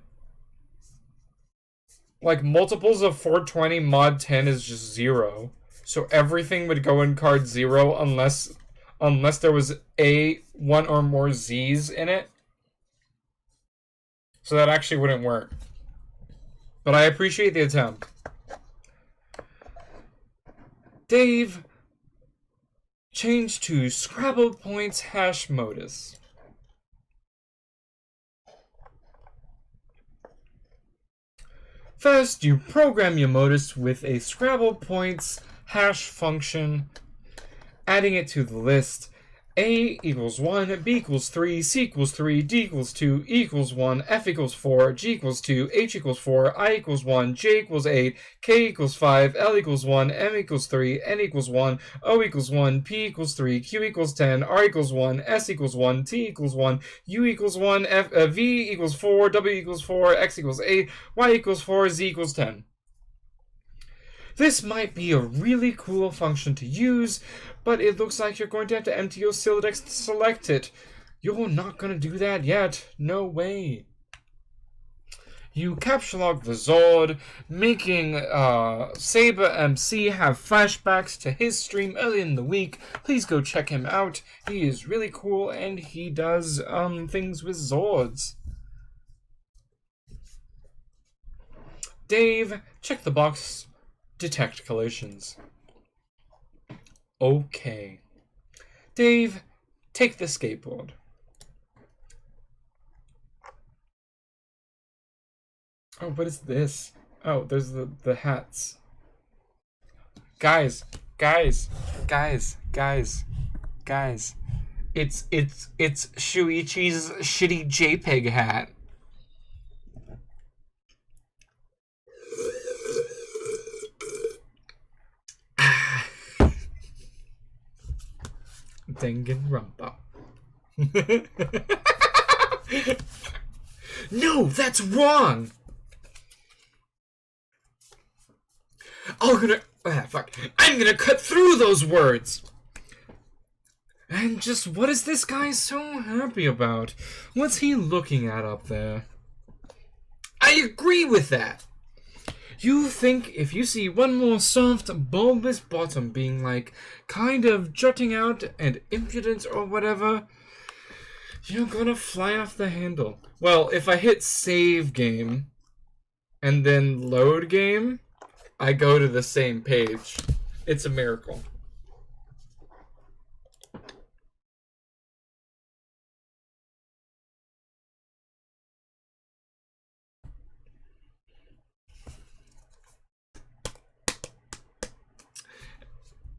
Like, multiples of 420 mod 10 is just 0. So everything would go in card 0 unless there was one or more Z's in it. So that actually wouldn't work. But I appreciate the attempt. Dave, change to Scrabble Points hash modus. First, you program your modus with a Scrabble Points hash function, adding it to the list. A equals 1, B equals 3, C equals 3, D equals 2, E equals 1, F equals 4, G equals 2, H equals 4, I equals 1, J equals 8, K equals 5, L equals 1, M equals 3, N equals 1, O equals 1, P equals 3, Q equals 10, R equals 1, S equals 1, T equals 1, U equals 1, V equals 4, W equals 4, X equals 8, Y equals 4, Z equals 10. This might be a really cool function to use, but it looks like you're going to have to empty your Sylladex to select it. You're not going to do that yet. No way. You capture log the Zord, making Saber MC have flashbacks to his stream early in the week. Please go check him out. He is really cool and he does things with Zords. Dave, check the box. Detect collisions. Okay. Dave, take the skateboard. Oh, what is this? Oh, there's the hats. Guys. It's Shuichi's shitty JPEG hat. Danganronpa. No, that's wrong. I'm gonna cut through those words. And just what is this guy so happy about? What's he looking at up there? I agree with that. You think if you see one more soft, bulbous bottom being like kind of jutting out and impudent or whatever, you're gonna fly off the handle. Well, if I hit save game and then load game, I go to the same page. It's a miracle.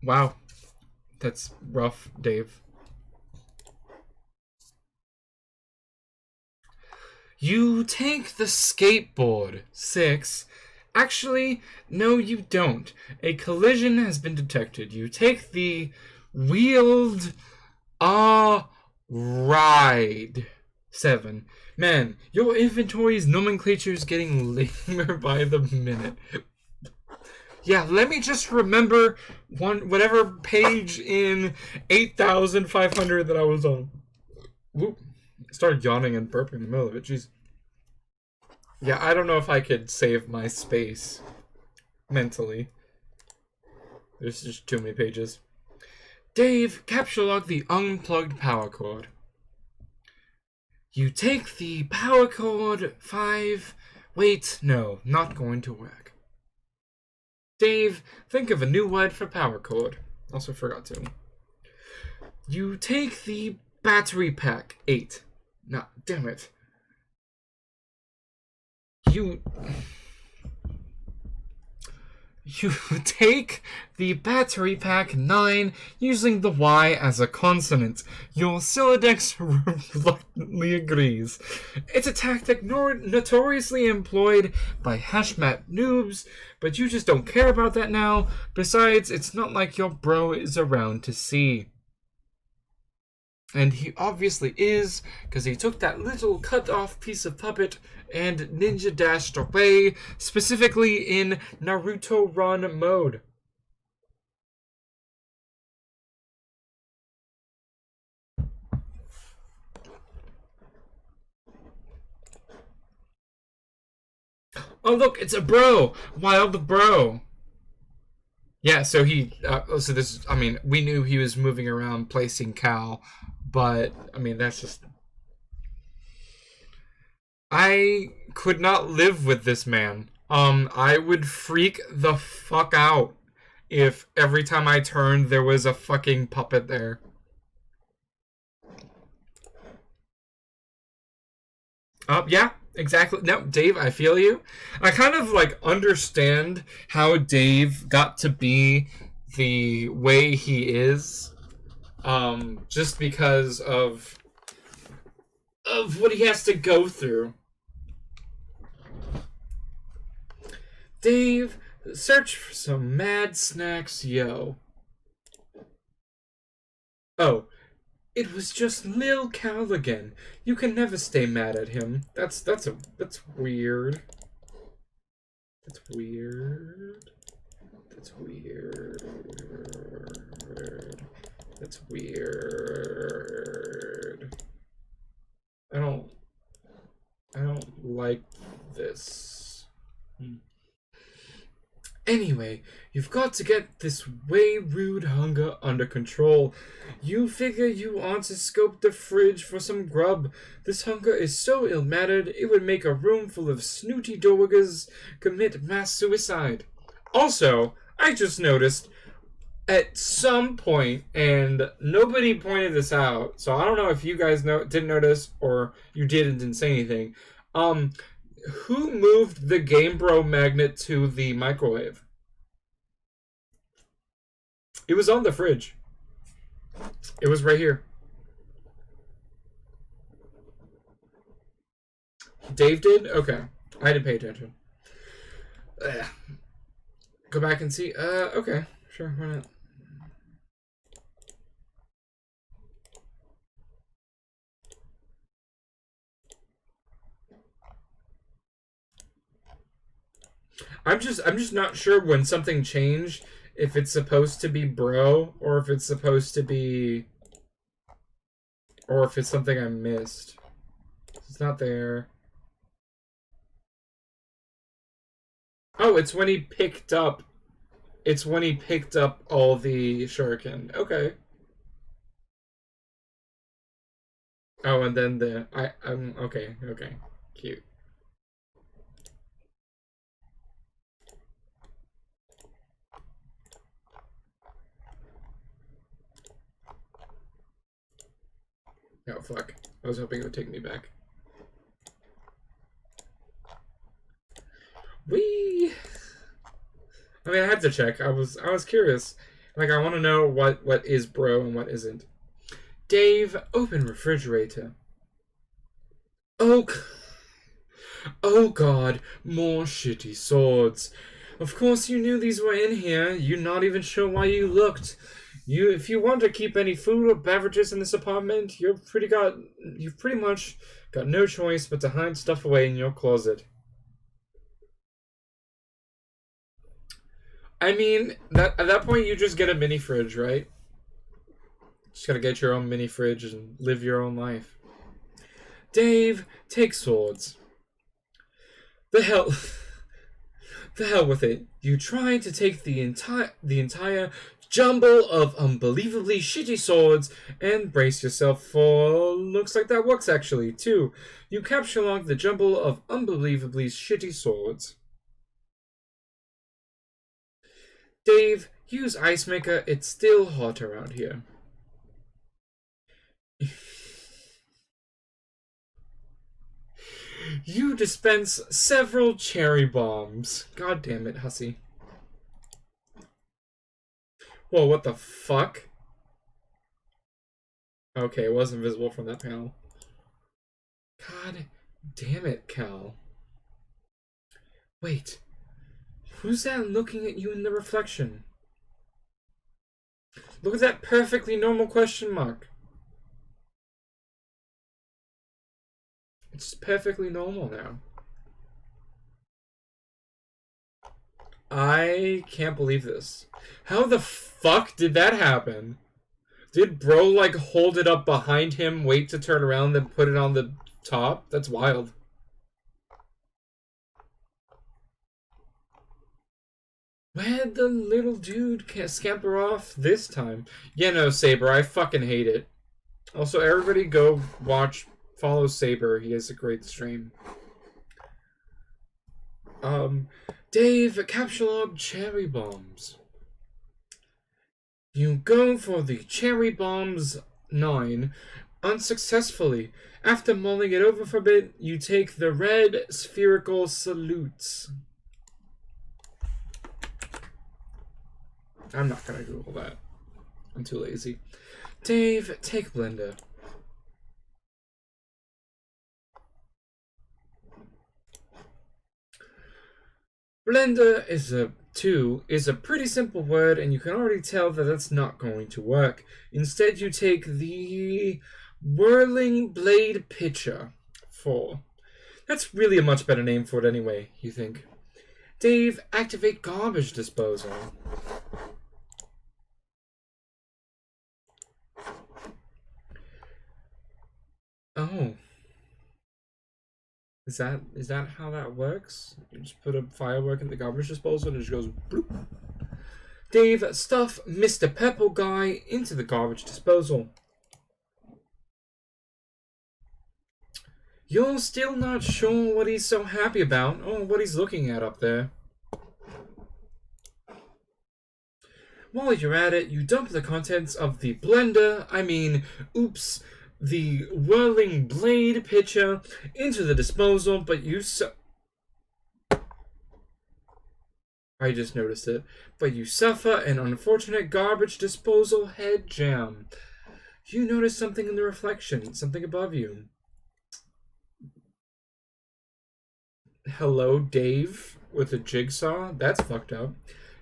Wow. That's rough, Dave. You take the skateboard. 6. Actually, no, you don't. A collision has been detected. You take the wheeled ride. 7. Man, your inventory's nomenclature is getting lamer by the minute. Yeah, let me just remember whatever page in 8,500 that I was on. Whoop. Started yawning and burping in the middle of it. Jeez. Yeah, I don't know if I could save my space mentally. There's just too many pages. Dave, capture log the unplugged power cord. You take the power cord. 5. Wait, no, not going to work. Dave, think of a new word for power cord. Also forgot to. You take the battery pack. 8. No, damn it. You take the battery pack. 9, using the Y as a consonant. Your Sylladex reluctantly agrees. It's a tactic notoriously employed by hashmat noobs, but you just don't care about that now. Besides, it's not like your bro is around to see. And he obviously is, because he took that little cut-off piece of puppet and ninja dashed away, specifically in Naruto Run mode. Oh look, it's a bro! Wild bro! Yeah, so so this, I mean, we knew he was moving around placing Cal, but, I mean, that's just... I could not live with this man. I would freak the fuck out if every time I turned there was a fucking puppet there. Yeah, exactly. No, Dave, I feel you. I kind of, like, understand how Dave got to be the way he is. Just because of what he has to go through. Dave, search for some mad snacks, yo. Oh, it was just Lil Cal again. You can never stay mad at him. That's weird. That's weird. That's weird. That's weird. I don't like this. Anyway, you've got to get this way rude hunger under control. You figure you want to scope the fridge for some grub. This hunger is so ill-mannered, it would make a room full of snooty dowagas commit mass suicide. Also, I just noticed at some point, and nobody pointed this out, so I don't know if you guys didn't notice or you did and didn't say anything. Who moved the Game Bro magnet to the microwave? It was on the fridge. It was right here. Dave did? Okay. I didn't pay attention. Go back and see. Okay. Sure, why not? I'm just not sure when something changed, if it's supposed to be bro or if it's supposed to be, or if it's something I missed. It's not there. Oh, it's when he picked up. It's when he picked up all the shuriken. Okay. Oh, and then I'm okay. Cute. Oh, fuck. I was hoping it would take me back. Whee! I mean, I had to check. I was curious. Like, I want to know what is bro and what isn't. Dave, open refrigerator. Oh, Oh god, more shitty swords. Of course you knew these were in here. You're not even sure why you looked. If you want to keep any food or beverages in this apartment, you've pretty much got no choice but to hide stuff away in your closet. I mean, at that point you just get a mini fridge, right? Just gotta get your own mini fridge and live your own life. Dave, take swords. The hell The hell with it. You try to take the entire jumble of unbelievably shitty swords and brace yourself for... Looks like that works actually, too. You capture lock the jumble of unbelievably shitty swords. Dave, use Ice Maker. It's still hot around here. You dispense several cherry bombs. God damn it, hussy. Whoa, what the fuck? Okay, it wasn't visible from that panel. God damn it, Cal. Wait. Who's that looking at you in the reflection? Look at that perfectly normal question mark. It's perfectly normal now. I can't believe this. How the fuck did that happen? Did bro, like, hold it up behind him, wait to turn around, then put it on the top? That's wild. Where'd the little dude scamper off this time? Yeah, no, Saber, I fucking hate it. Also, everybody go follow Saber. He has a great stream. Dave, capture log cherry bombs. You go for the cherry bombs 9 unsuccessfully. After mulling it over for a bit, you take the red spherical salutes. I'm not gonna Google that. I'm too lazy. Dave, take blender. Blender is a pretty simple word, and you can already tell that that's not going to work. Instead, you take the whirling blade pitcher 4. That's really a much better name for it anyway, you think. Dave, activate garbage disposal. Oh. Is that how that works? You just put a firework in the garbage disposal and it just goes bloop. Dave, stuff Mr. Purple Guy into the garbage disposal. You're still not sure what he's so happy about or what he's looking at up there. While you're at it, you dump the contents of the blender, the whirling blade pitcher into the disposal, but I just noticed it. But you suffer an unfortunate garbage disposal head jam. You notice something in the reflection, something above you. Hello, Dave, with a jigsaw? That's fucked up.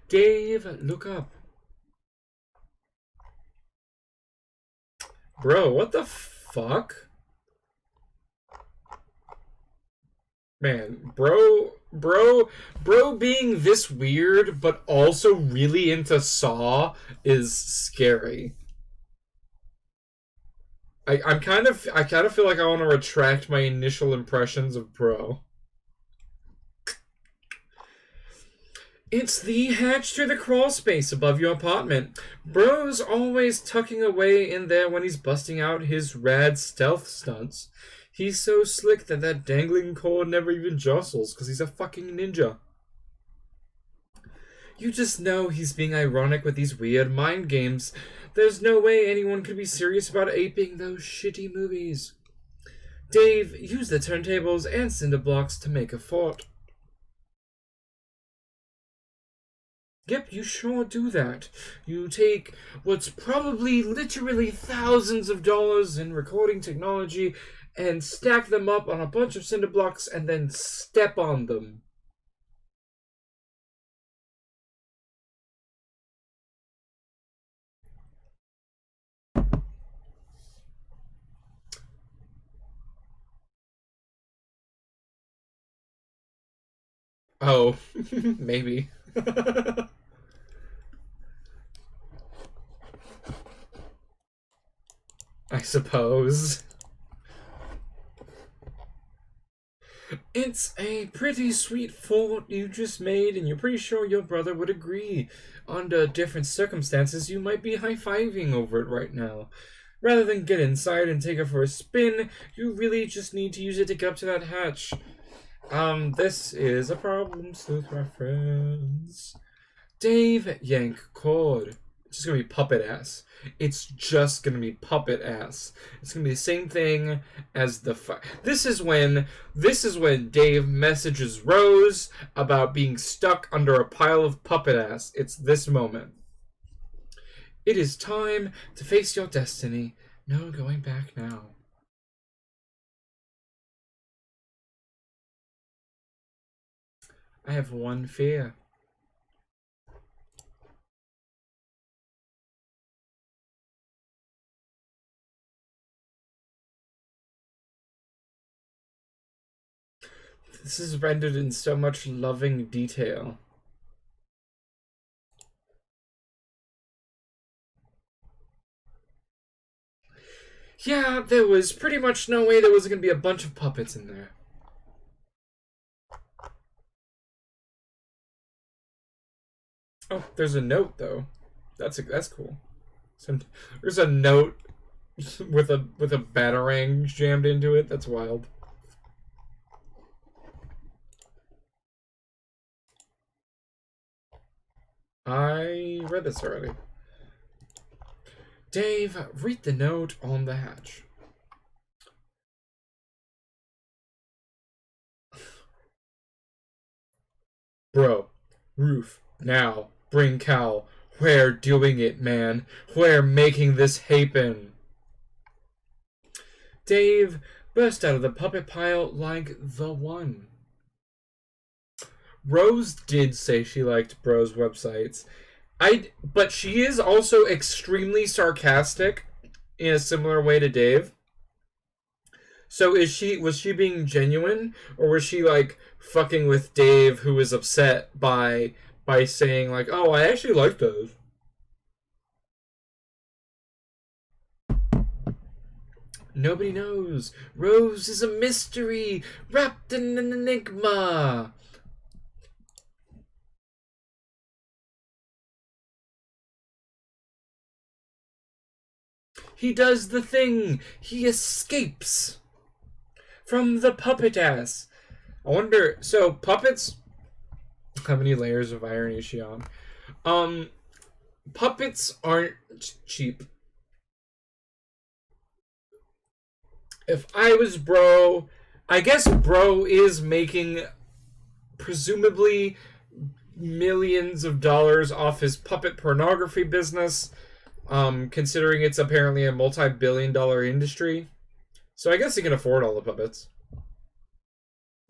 Dave, look up. Bro, what the fuck? Man, bro being this weird, but also really into Saw is scary. I kind of feel like I want to retract my initial impressions of bro. It's the hatch to the crawl space above your apartment. Bro's always tucking away in there when he's busting out his rad stealth stunts. He's so slick that dangling cord never even jostles, because he's a fucking ninja. You just know he's being ironic with these weird mind games. There's no way anyone could be serious about aping those shitty movies. Dave, use the turntables and cinder blocks to make a fort. Yep, you sure do that. You take what's probably literally thousands of dollars in recording technology and stack them up on a bunch of cinder blocks and then step on them. Oh, maybe. I suppose. It's a pretty sweet fort you just made, and you're pretty sure your brother would agree. Under different circumstances, you might be high-fiving over it right now. Rather than get inside and take it for a spin, you really just need to use it to get up to that hatch. This is a problem, sleuth reference. Dave, yank cord. It's just gonna be puppet ass. It's just gonna be puppet ass. It's gonna be the same thing as the This is when Dave messages Rose about being stuck under a pile of puppet ass. It's this moment. It is time to face your destiny. No going back now. I have one fear. This is rendered in so much loving detail. Yeah, there was pretty much no way there was going to be a bunch of puppets in there. Oh, there's a note though. That's cool. There's a note with a batarang jammed into it. That's wild. I read this already. Dave, read the note on the hatch. Bro, roof, now, bring Cal. We're doing it, man. We're making this happen. Dave burst out of the puppet pile like the one. Rose did say she liked Bro's websites. But she is also extremely sarcastic in a similar way to Dave. So was she being genuine, or was she like fucking with Dave, who was upset by saying like, "Oh, I actually like those." Nobody knows. Rose is a mystery wrapped in an enigma. He does the thing. He escapes from the puppet ass. I wonder. So puppets. How many layers of irony is she on? Puppets aren't cheap. If I was Bro, I guess Bro is making presumably millions of dollars off his puppet pornography business. Considering it's apparently a multi-billion-dollar industry, so I guess he can afford all the puppets.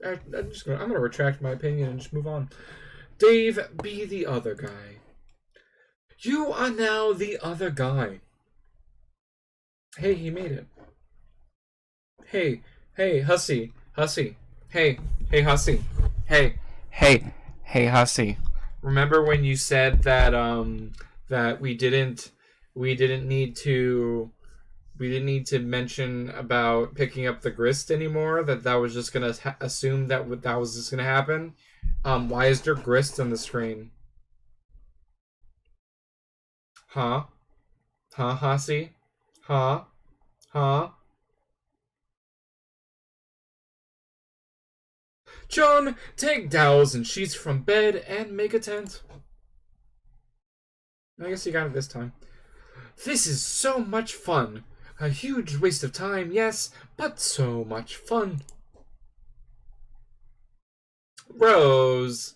I'm gonna retract my opinion and just move on. Dave, be the other guy. You are now the other guy. Hey, he made it. Hey, Hussy, Hey, Hussy. Hey, Hussy. Remember when you said that that we didn't need to mention about picking up the grist anymore, that was just gonna assume that was just gonna happen? Why is there grist on the screen? Huh, Hussy? Huh? John, take dowels and sheets from bed and make a tent. I guess you got it this time. This is so much fun. A huge waste of time, yes, but so much fun. Rose,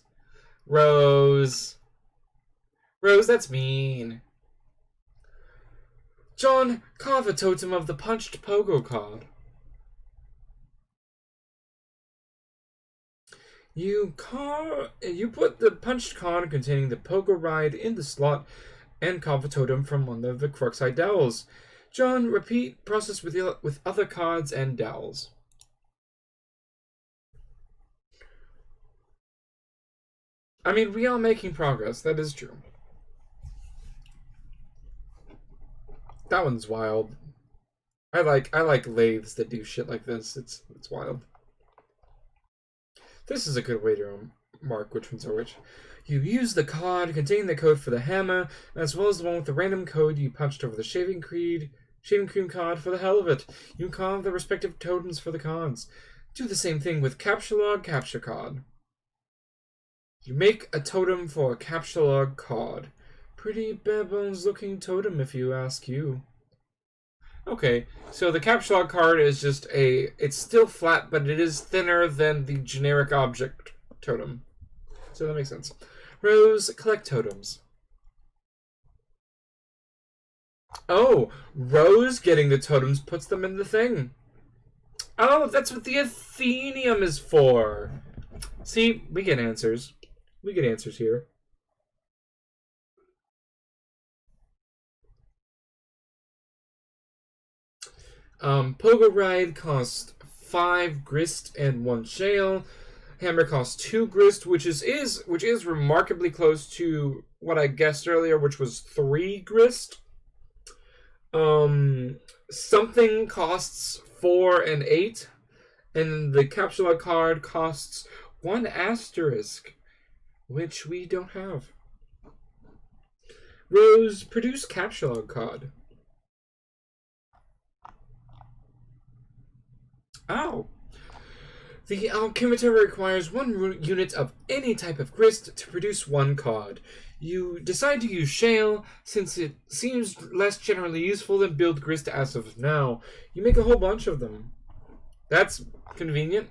that's mean. John, carve a totem of the punched pogo card. You put the punched card containing the pogo ride in the slot and carve a totem from one of the Crux-Eye dowels. John, repeat process with other cards and dowels. I mean, we are making progress. That is true. That one's wild. I like lathes that do shit like this. It's wild. This is a good way to mark which ones are which. You use the card containing the code for the hammer, as well as the one with the random code you punched over the shaving cream card for the hell of it. You carve the respective totems for the cards. Do the same thing with capture log capture card. You make a totem for a capture log card. Pretty bare bones looking totem if you ask you. Okay, so the capture log card is just it's still flat, but it is thinner than the generic object totem. So that makes sense. Rose, collect totems. Oh, Rose getting the totems puts them in the thing. Oh, that's what the Athenium is for. See, we get answers. We get answers here. Pogo Ride costs 5 grist and 1 shale. Hammer costs 2 grist, which is remarkably close to what I guessed earlier, which was 3 grist. Something costs 4 and 8, and the capsule card costs 1 asterisk, which we don't have. Rose, produce capsule card. Oh. The alchemitor requires 1 unit of any type of grist to produce 1 card. You decide to use shale, since it seems less generally useful than build grist as of now. You make a whole bunch of them. That's convenient.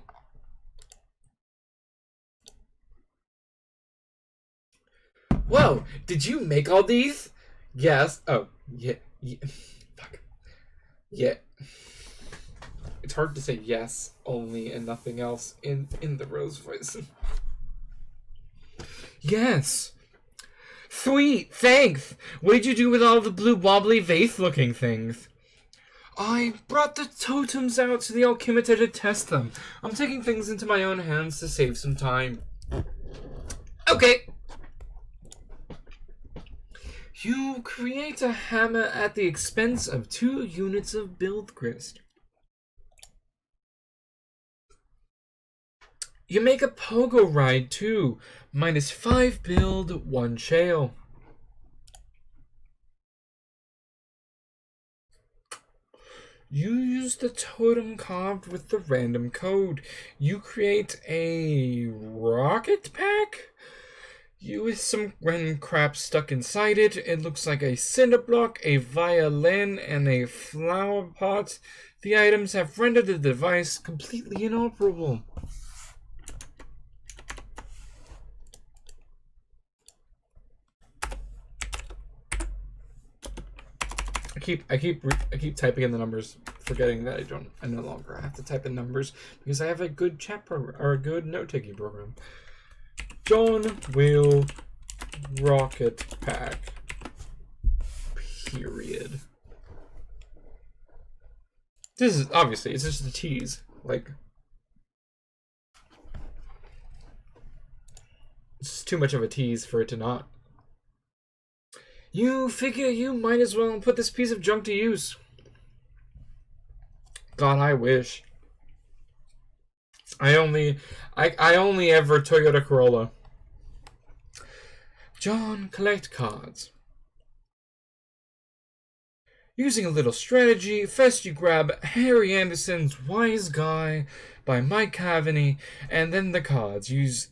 Whoa, did you make all these? Yes. Oh, yeah. Fuck. Yeah. It's hard to say yes only and nothing else in the Rose voice. Yes. Sweet, thanks. What did you do with all the blue wobbly vase-looking things? I brought the totems out to the alchemitor to test them. I'm taking things into my own hands to save some time. Okay. You create a hammer at the expense of 2 units of build grist. You make a pogo ride too. -5 build, 1 shale. You use the totem carved with the random code. You create a rocket pack? With some random crap stuck inside it. It looks like a cinder block, a violin, and a flower pot. The items have rendered the device completely inoperable. I keep typing in the numbers, forgetting that I no longer have to type in numbers because I have a good chat program or a good note-taking program. John will rocket pack. Period. This is obviously it's just a tease. Like it's too much of a tease for it to not. You figure you might as well put this piece of junk to use. God, I wish. I only ever Toyota Corolla. John, collect cards. Using a little strategy, first you grab Harry Anderson's Wise Guy by Mike Cavaney, and then the cards.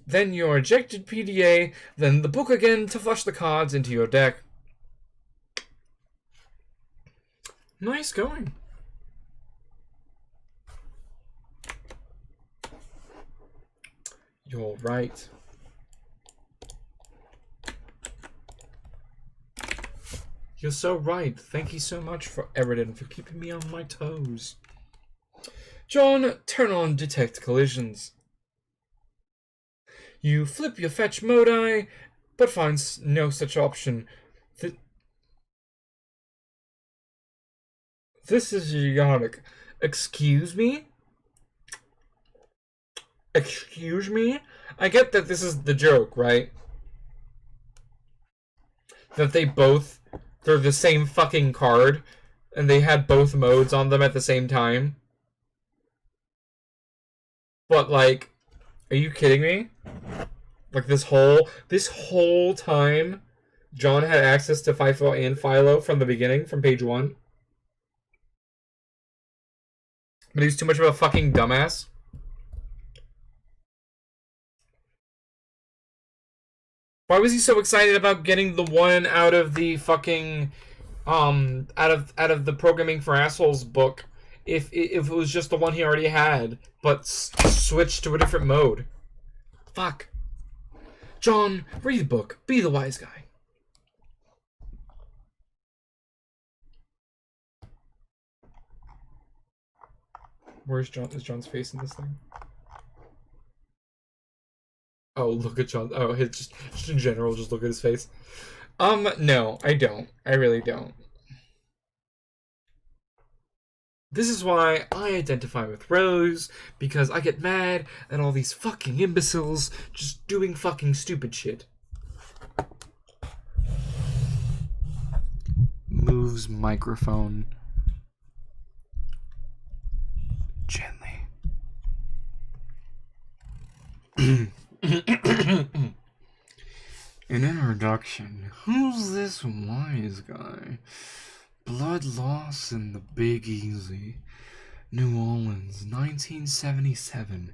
Then your ejected PDA, then the book again to flush the cards into your deck. Nice going. You're right. You're so right. Thank you so much for Eridan for keeping me on my toes. John, turn on detect collisions. You flip your fetch modi, but finds no such option. This is idiotic. Excuse me? Excuse me? I get that this is the joke, right? That they're the same fucking card, and they had both modes on them at the same time. But, like, are you kidding me? Like, this whole time, John had access to FIFO and Philo from the beginning, from page 1. But he's too much of a fucking dumbass. Why was he so excited about getting the one out of the fucking out of the Programming for Assholes book if it was just the one he already had, but switched to a different mode? Fuck. John, read the book. Be the wise guy. Where's John? Is John's face in this thing? Oh, look at John. Oh, just in general, just look at his face. No, I don't. I really don't. This is why I identify with Rose, because I get mad at all these fucking imbeciles just doing fucking stupid shit. Moves microphone gently. An introduction. Who's this wise guy? Blood loss in the Big Easy. New Orleans, 1977.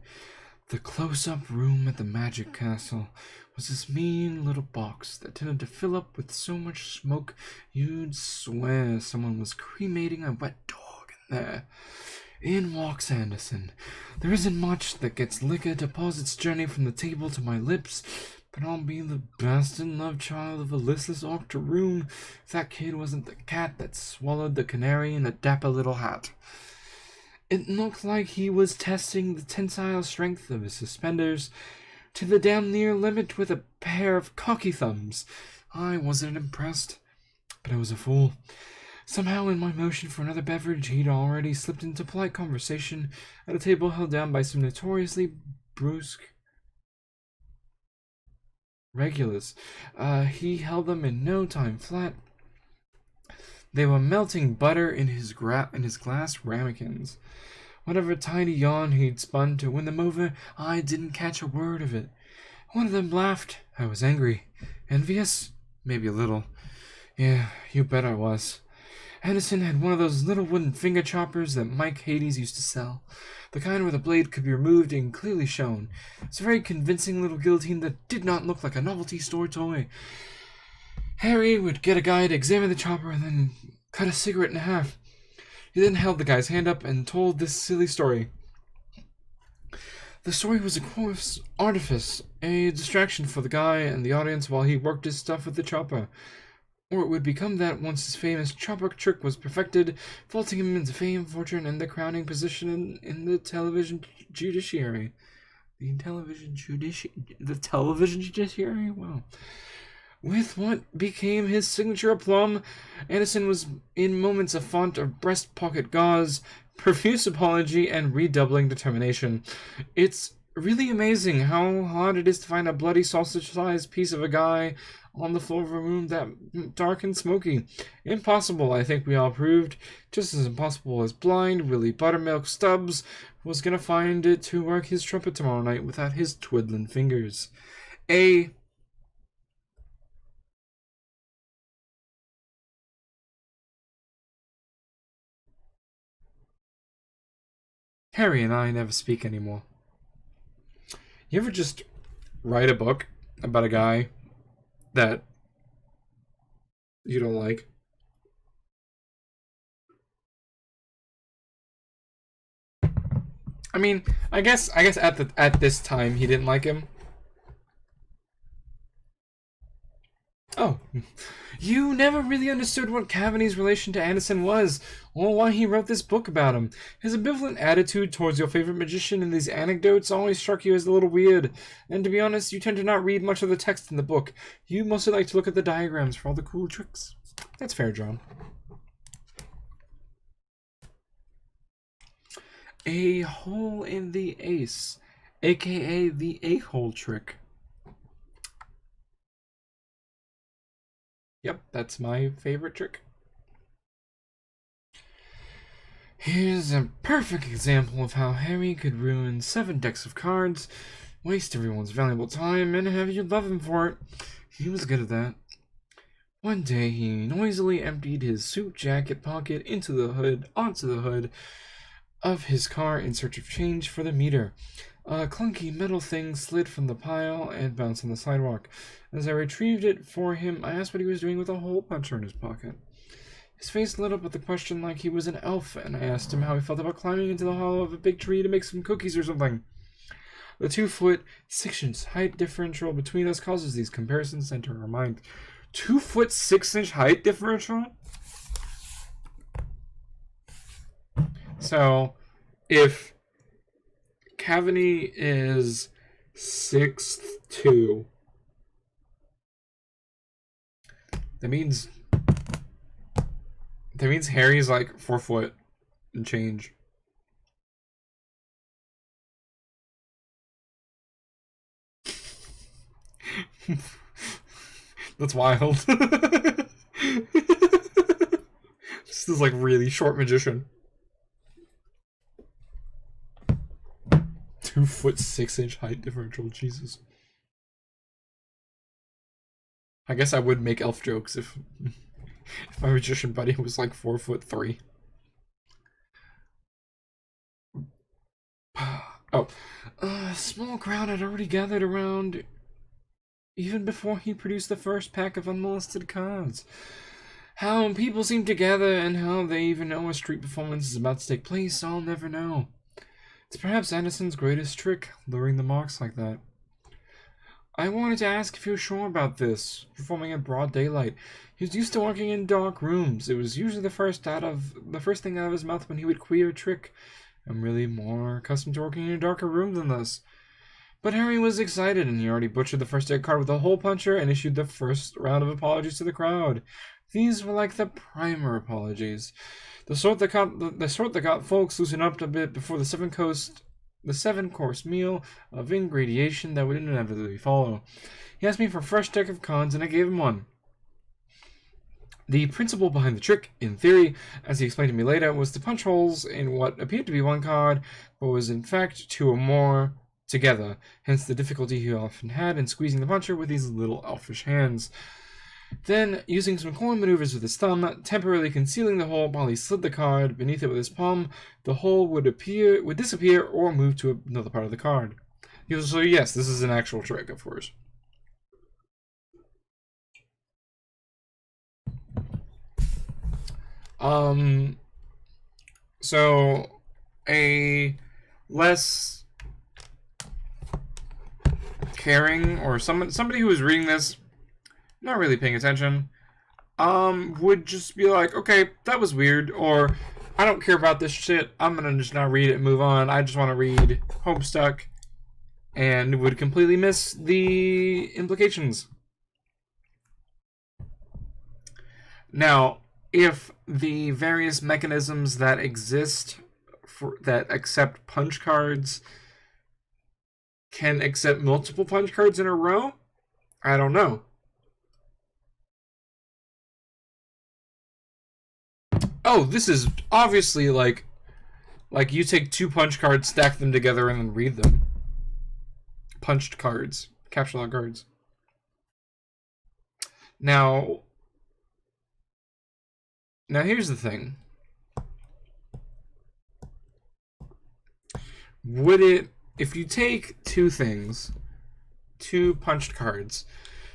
The close-up room at the Magic Castle was this mean little box that tended to fill up with so much smoke you'd swear someone was cremating a wet dog in there. In walks Anderson. There isn't much that gets liquor to pause its journey from the table to my lips, but I'll be the bastard love child of a listless octoroon if that kid wasn't the cat that swallowed the canary in a dapper little hat. It looked like he was testing the tensile strength of his suspenders to the damn near limit with a pair of cocky thumbs. I wasn't impressed, but I was a fool. Somehow, in my motion for another beverage, he'd already slipped into polite conversation at a table held down by some notoriously brusque regulars. He held them in no time flat. They were melting butter in his glass ramekins. Whatever tiny yawn he'd spun to win them over, I didn't catch a word of it. One of them laughed. I was angry. Envious? Maybe a little. Yeah, you bet I was. Anderson had one of those little wooden finger choppers that Mike Hades used to sell. The kind where the blade could be removed and clearly shown. It's a very convincing little guillotine that did not look like a novelty store toy. Harry would get a guy to examine the chopper and then cut a cigarette in half. He then held the guy's hand up and told this silly story. The story was a coarse artifice, a distraction for the guy and the audience while he worked his stuff with the chopper. Or it would become that once his famous chopper trick was perfected, vaulting him into fame, fortune, and the crowning position in the television judiciary. The television judiciary? Wow. With what became his signature aplomb, Anderson was in moments a font of breast pocket gauze, profuse apology, and redoubling determination. It's really amazing how hard it is to find a bloody sausage-sized piece of a guy on the floor of a room that dark and smoky. Impossible, I think we all proved. Just as impossible as blind Willie Buttermilk Stubbs was gonna find it to work his trumpet tomorrow night without his twiddling fingers. Harry and I never speak anymore. You ever just write a book about a guy that you don't like? I mean, I guess at this time he didn't like him. Oh, you never really understood what Cavani's relation to Anderson was, or why he wrote this book about him. His ambivalent attitude towards your favorite magician and these anecdotes always struck you as a little weird, and to be honest, you tend to not read much of the text in the book. You mostly like to look at the diagrams for all the cool tricks. That's fair, John. A hole in the ace, aka the a-hole trick. Yep, that's my favorite trick. Here's a perfect example of how Harry could ruin 7 decks of cards, waste everyone's valuable time, and have you love him for it. He was good at that. One day, he noisily emptied his suit jacket pocket onto the hood of his car in search of change for the meter. A clunky metal thing slid from the pile and bounced on the sidewalk. As I retrieved it for him, I asked what he was doing with a hole puncher in his pocket. His face lit up with the question like he was an elf, and I asked him how he felt about climbing into the hollow of a big tree to make some cookies or something. The 2-foot 6-inch height differential between us causes these comparisons to enter our mind. 2-foot 6-inch height differential? So, if Cavani is 6'2", that means Harry's like 4 foot and change. That's wild. This is like really short magician. 2-foot 6-inch height differential, Jesus. I guess I would make elf jokes if my magician buddy was like 4'3". Oh, a small crowd had already gathered around even before he produced the first pack of unmolested cards. How people seem to gather and how they even know a street performance is about to take place, I'll never know. It's perhaps Anderson's greatest trick, luring the marks like that. I wanted to ask if he was sure about this, performing in broad daylight. He was used to working in dark rooms. It was usually the first thing out of his mouth when he would queer a trick. I'm really more accustomed to working in a darker room than this. But Harry was excited, and he already butchered the first deck card with a hole puncher and issued the first round of apologies to the crowd. These were like the primer apologies, the sort that got folks loosened up a bit before the 7-course meal of ingradation that would inevitably follow. He asked me for a fresh deck of cards, and I gave him one. The principle behind the trick, in theory, as he explained to me later, was to punch holes in what appeared to be one card, but was in fact 2 or more together, hence the difficulty he often had in squeezing the puncher with these little elfish hands. Then, using some coin maneuvers with his thumb, temporarily concealing the hole while he slid the card beneath it with his palm, the hole would disappear or move to another part of the card. So yes, this is an actual trick, of course. So a less caring or somebody who is reading this, not really paying attention, would just be like, okay, that was weird, or I don't care about this shit, I'm gonna just not read it and move on, I just want to read Homestuck, and would completely miss the implications. Now, if the various mechanisms that exist that accept punch cards can accept multiple punch cards in a row, I don't know. Oh, this is obviously like you take 2 punch cards, stack them together, and then read them. Punched cards. Capture log cards. Now here's the thing. Would it, if you take 2 things, 2 punched cards,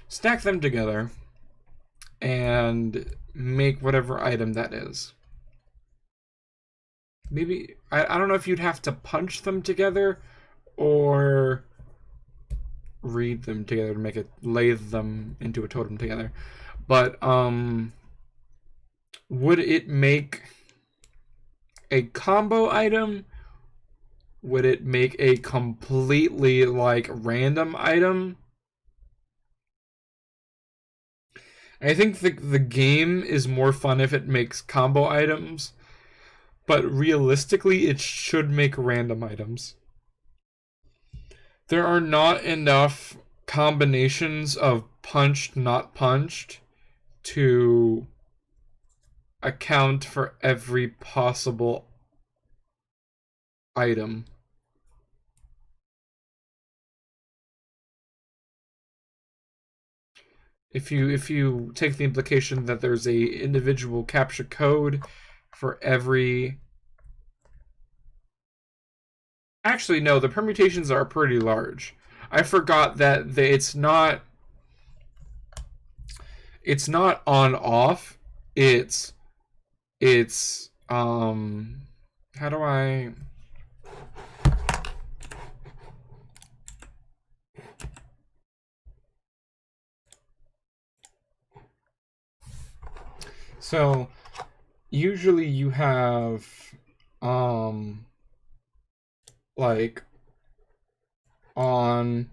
stack them together, and make whatever item that is. Maybe, I don't know if you'd have to punch them together, or read them together to make it lathe them into a totem together. But would it make a combo item? Would it make a completely like random item? I think the game is more fun if it makes combo items, but realistically it should make random items. There are not enough combinations of punched, not punched to account for every possible item. If you take the implication that there's a individual captcha code for every... Actually, no, the permutations are pretty large. I forgot that it's not on off. It's how do I... So usually you have like on,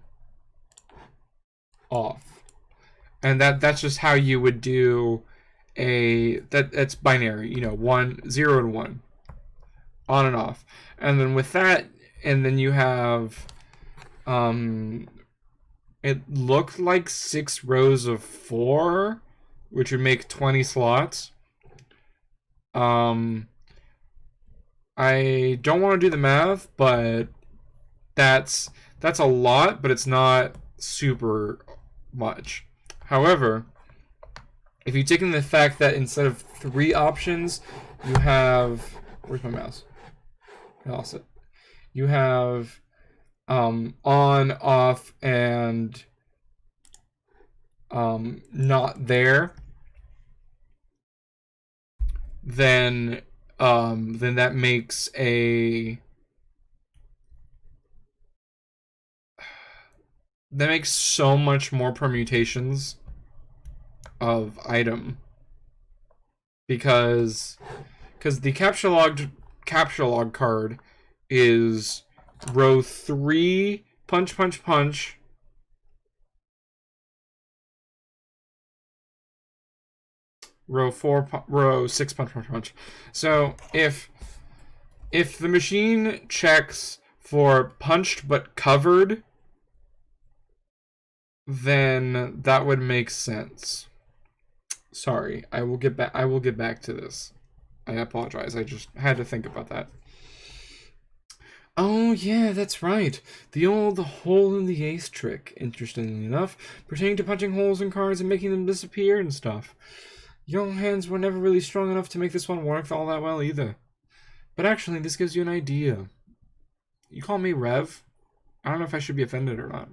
off, and that's just how you would do that's binary, you know, 1 0 and 1, on and off. And then with that, and then you have it looked like 6 rows of 4, which would make 20 slots. I don't want to do the math, but that's a lot, but it's not super much. However, if you take in the fact that instead of 3 options, you have... Where's my mouse? I lost it. You have on, off, and not there, then that makes so much more permutations of item, because the captcha log card is row 3 punch punch punch, row 6 punch punch punch. So if the machine checks for punched but covered, then that would make sense. Sorry, I will get back to this. I apologize. I just had to think about that. Oh yeah, that's right. The old hole in the ace trick, interestingly enough, pertaining to punching holes in cards and making them disappear and stuff. Your hands were never really strong enough to make this one work all that well either. But actually, this gives you an idea. You call me Rev? I don't know if I should be offended or not.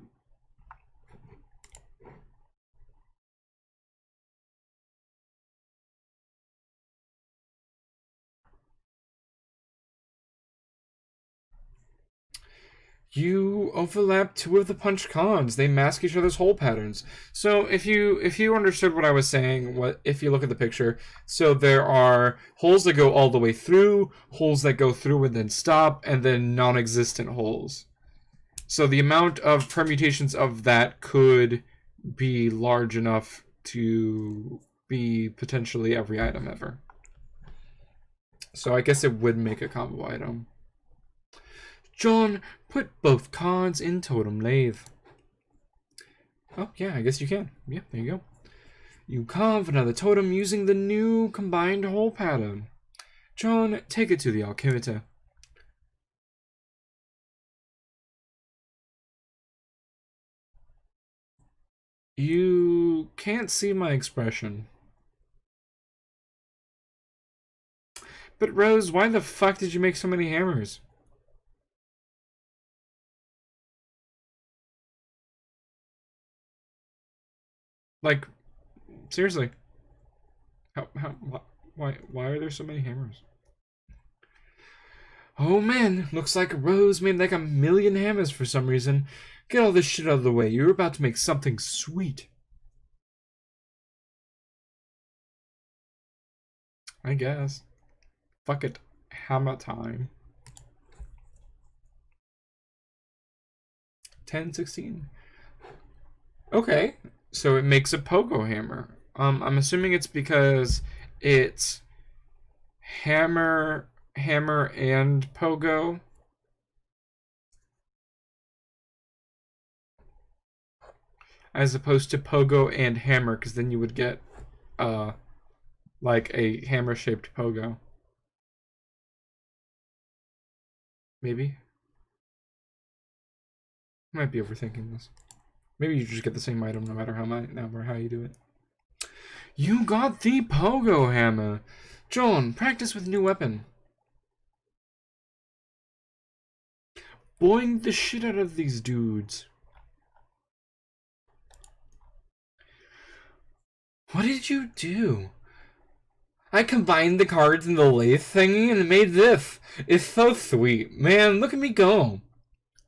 You overlap 2 of the punch cards. They mask each other's hole patterns. So if you understood what I was saying, if you look at the picture, so there are holes that go all the way through, holes that go through and then stop, and then non-existent holes. So the amount of permutations of that could be large enough to be potentially every item ever. So I guess it would make a combo item. John, put both cards in totem lathe. Oh, yeah, I guess you can. Yeah, there you go. You carve another totem using the new combined hole pattern. John, take it to the archimeter. You can't see my expression. But Rose, why the fuck did you make so many hammers? Like, seriously. Why are there so many hammers? Oh man, looks like Rose made like 1,000,000 hammers for some reason. Get all this shit out of the way. You're about to make something sweet. I guess. Fuck it. Hammer time. 10-16. Okay. So it makes a pogo hammer. I'm assuming it's because it's hammer, and pogo. As opposed to pogo and hammer, because then you would get, like a hammer-shaped pogo. Maybe. I might be overthinking this. Maybe you just get the same item no matter how you do it. You got the pogo hammer. John, practice with new weapon. Boing the shit out of these dudes. What did you do? I combined the cards in the lathe thingy and made this. It's so sweet. Man, look at me go.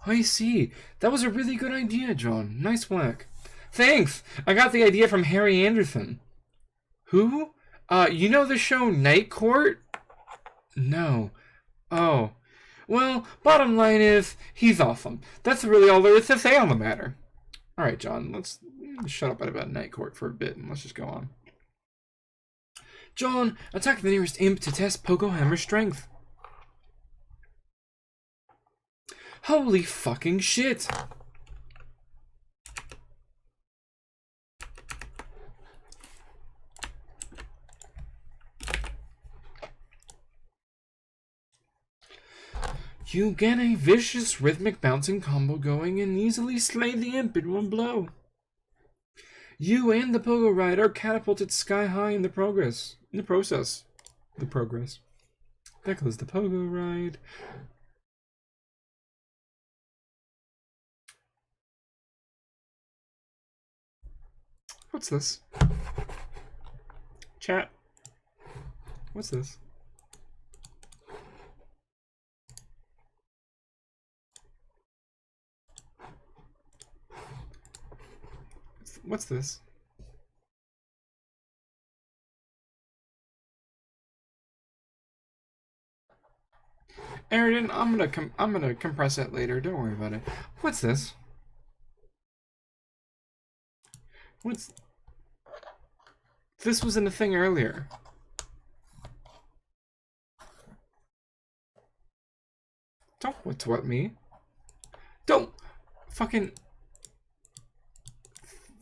I see. That was a really good idea, John. Nice work. Thanks. I got the idea from Harry Anderson. Who? You know the show Night Court? No. Oh. Well, bottom line is, he's awesome. That's really all there is to say on the matter. Alright, John, let's shut up about Night Court for a bit and let's just go on. John, attack the nearest imp to test Pogo Hammer's strength. Holy fucking shit! You get a vicious rhythmic bouncing combo going and easily slay the imp in one blow. You and the pogo ride are catapulted sky high in the process. There goes the pogo ride. What's this? Chat. What's this? What's this? Aridin, I'm gonna compress that later. Don't worry about it. What's this? This was in the thing earlier. Don't what me. Don't fucking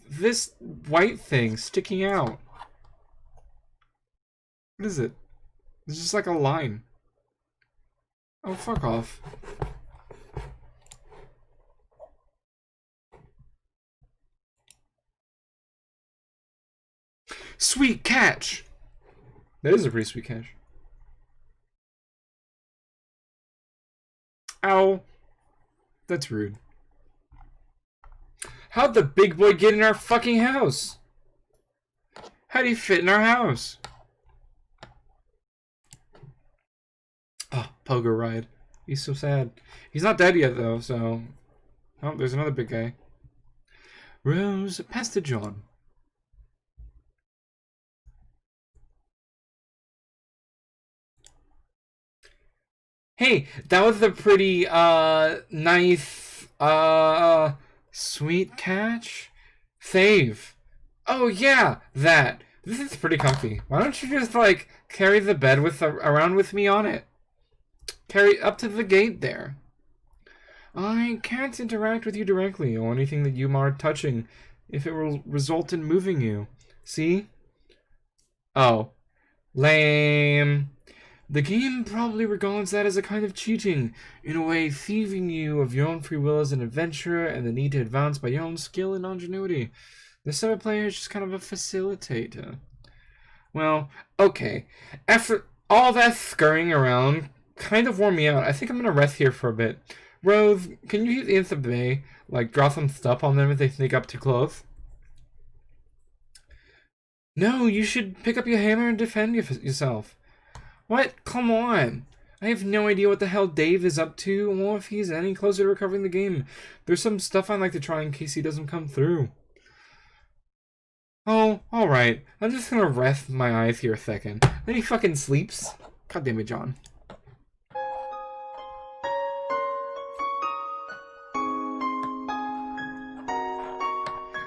this white thing sticking out. What is it? It's just like a line. Oh, fuck off. Sweet catch! That is a pretty sweet catch. Ow. That's rude. How'd the big boy get in our fucking house? How'd he fit in our house? Oh, pogo ride. He's so sad. He's not dead yet, though, so... Oh, there's another big guy. Rose, pass to John. Hey, that was a pretty, nice, sweet catch? Save. Oh, yeah, that. This is pretty comfy. Why don't you just, like, carry the bed around with me on it? Carry up to the gate there. I can't interact with you directly or anything that you are touching if it will result in moving you. See? Oh. Lame. The game probably regards that as a kind of cheating, in a way thieving you of your own free will as an adventurer and the need to advance by your own skill and ingenuity. This type of player is just kind of a facilitator. Well, okay. After all that scurrying around, kind of wore me out. I think I'm gonna rest here for a bit. Rose, can you use Instant Bay? Like, draw some stuff on them if they sneak up too close? No, you should pick up your hammer and defend yourself. What? Come on. I have no idea what the hell Dave is up to, or if he's any closer to recovering the game. There's some stuff I'd like to try in case he doesn't come through. Oh, alright. I'm just gonna rest my eyes here a second. Then he fucking sleeps. God damn it, John.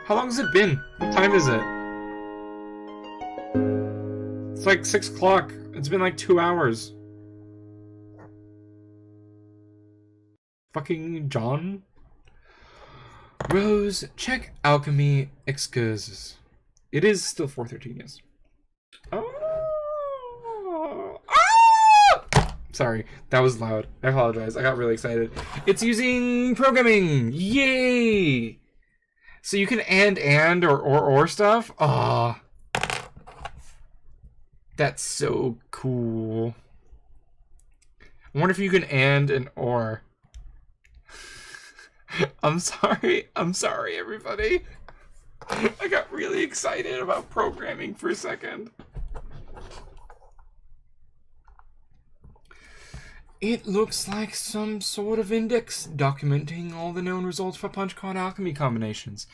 How long has it been? What time is it? It's like 6 o'clock. It's been like 2 hours. Fucking John? Rose, check alchemy excursus. It is still 4:13, yes. Oh. Ah! Sorry, that was loud. I apologize. I got really excited. It's using programming. Yay! So you can and or stuff. Ah, that's so cool. I wonder if you can and or. I'm sorry, everybody. I got really excited about programming for a second. It looks like some sort of index documenting all the known results for punch card alchemy combinations.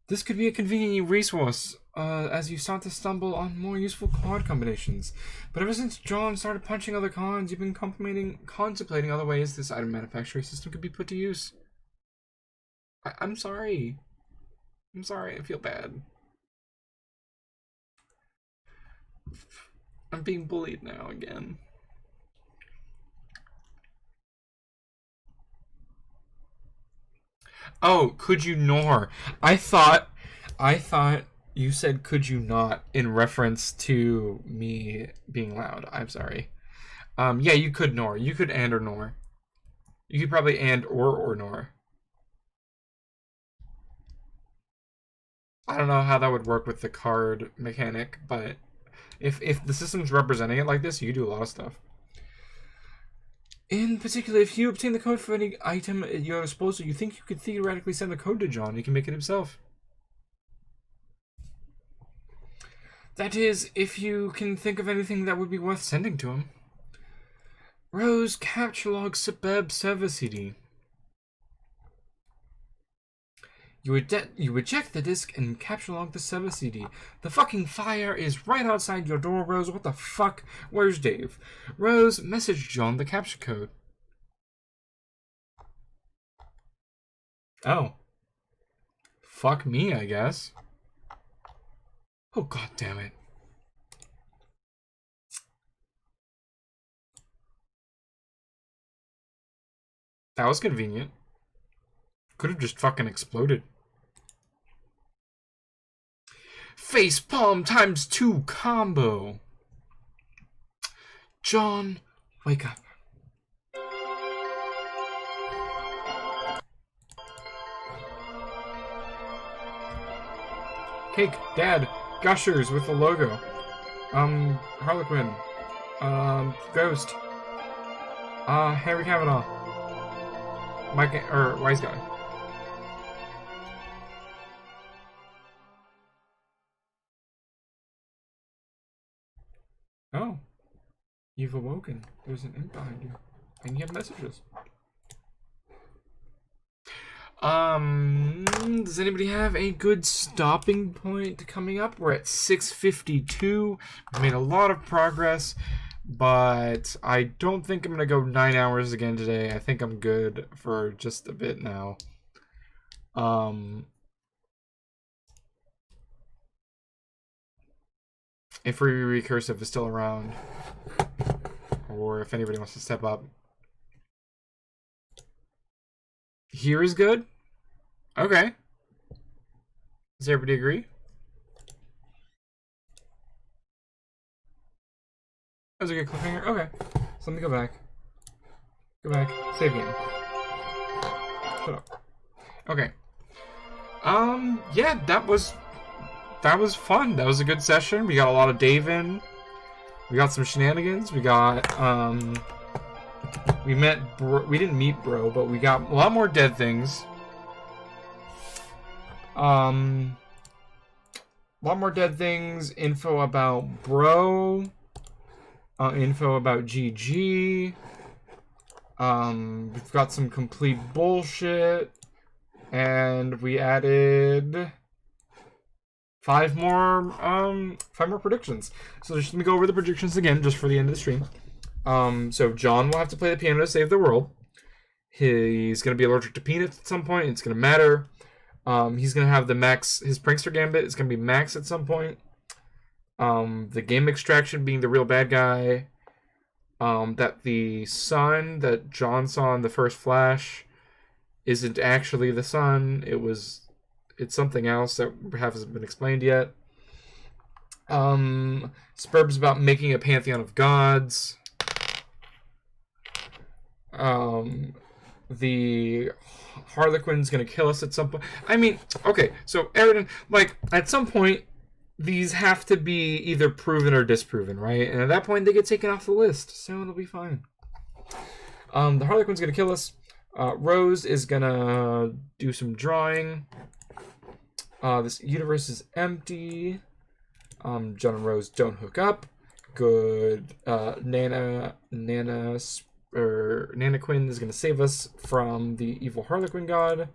This could be a convenient resource as you start to stumble on more useful card combinations. But ever since John started punching other cards, you've been contemplating other ways this item manufacturing system could be put to use. I'm sorry. I'm sorry, I feel bad. I'm being bullied now again. Oh, could you nor? I thought you said could you not in reference to me being loud. I'm sorry. Yeah, you could nor. You could and or nor. You could probably and or nor. I don't know how that would work with the card mechanic, but if the system's representing it like this, you can do a lot of stuff. In particular, if you obtain the code for any item at your disposal, you think you could theoretically send the code to John. He can make it himself. That is, if you can think of anything that would be worth sending to him. Rose capture log suburb server CD. You eject the disk and capture log the server CD. The fucking fire is right outside your door, Rose. What the fuck? Where's Dave? Rose, message John the capture code. Oh. Fuck me, I guess. Oh, god damn it. That was convenient. Could have just fucking exploded. Face palm times 2 combo. John, wake up. Cake, Dad, Gushers with the logo. Harlequin. Ghost. Harry Kavanaugh. Mike, or Wise Guy. Oh. You've awoken. There's an imp behind you. And you have messages. Does anybody have a good stopping point coming up? We're at 6:52. We've made a lot of progress, but I don't think I'm gonna go 9 hours again today. I think I'm good for just a bit now. If recursive is still around, or if anybody wants to step up. Here is good? Okay. Does everybody agree? That was a good cliffhanger. Okay. So let me go back. Go back. Save game. Shut up. Okay. Yeah, that was fun. That was a good session. We got a lot of Dave in. We got some shenanigans. We got, we met Bro. We didn't meet Bro, but we got a lot more dead things. A lot more dead things. Info about Bro. info about GG. We've got some complete bullshit. And we added 5 more predictions. So just let me go over the predictions again, just for the end of the stream. So John will have to play the piano to save the world. He's going to be allergic to peanuts at some point. It's going to matter. He's going to have the max. His prankster gambit is going to be max at some point. The game extraction being the real bad guy. That the sun that John saw in the first flash isn't actually the sun. It's something else that hasn't been explained yet. Spurbs about making a pantheon of gods. The Harlequin's gonna kill us at some point. I mean, okay, so Eridan, like, at some point, these have to be either proven or disproven, right? And at that point, they get taken off the list, so it'll be fine. The Harlequin's gonna kill us. Rose is gonna do some drawing. This universe is empty. John and Rose don't hook up. Good. Nana Quinn is going to save us from the evil Harlequin god.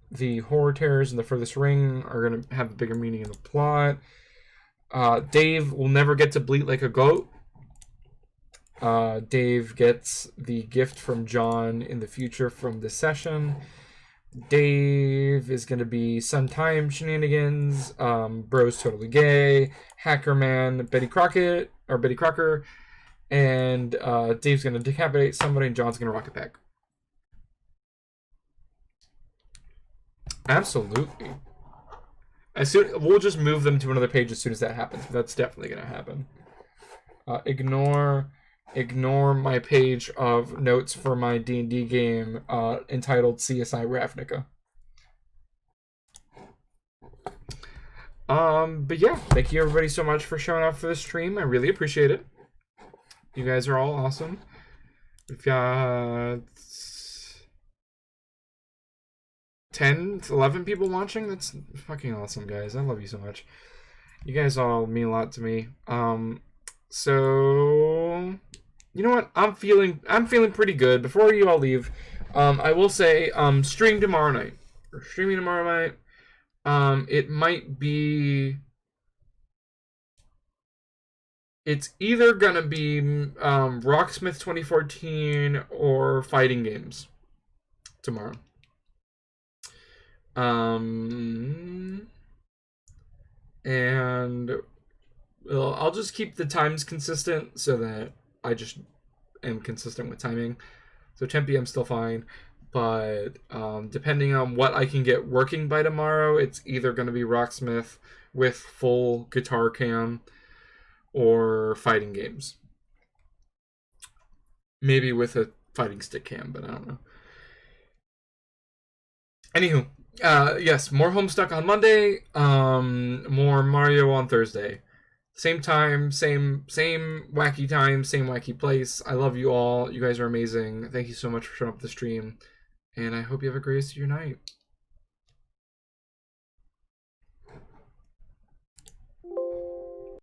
The horror terrors in the furthest ring are going to have a bigger meaning in the plot. Dave will never get to bleat like a goat. Dave gets the gift from John in the future from this session. Dave is going to be Sun Time shenanigans. Bro's totally gay. Hacker Man, Betty Crocker, and Dave's going to decapitate somebody, and John's going to rock it back. Absolutely. We'll just move them to another page as soon as that happens. That's definitely going to happen. Ignore my page of notes for my D&D game entitled CSI Ravnica. But yeah, thank you everybody so much for showing up for the stream. I really appreciate it. You guys are all awesome. We've got 10, 11 people watching. That's fucking awesome, guys. I love you so much. You guys all mean a lot to me. So you know what? I'm feeling pretty good. Before you all leave, I will say stream tomorrow night. We're streaming tomorrow night. It might be. It's either gonna be Rocksmith 2014 or fighting games tomorrow. And I'll just keep the times consistent so that I just am consistent with timing. So 10 p.m. still fine, but depending on what I can get working by tomorrow, it's either going to be Rocksmith with full guitar cam or fighting games. Maybe with a fighting stick cam, but I don't know. Anywho, yes, more Homestuck on Monday, more Mario on Thursday. Same time, same wacky time, same wacky place. I love you all. You guys are amazing. Thank you so much for showing up the stream, and I hope you have a great rest of your night.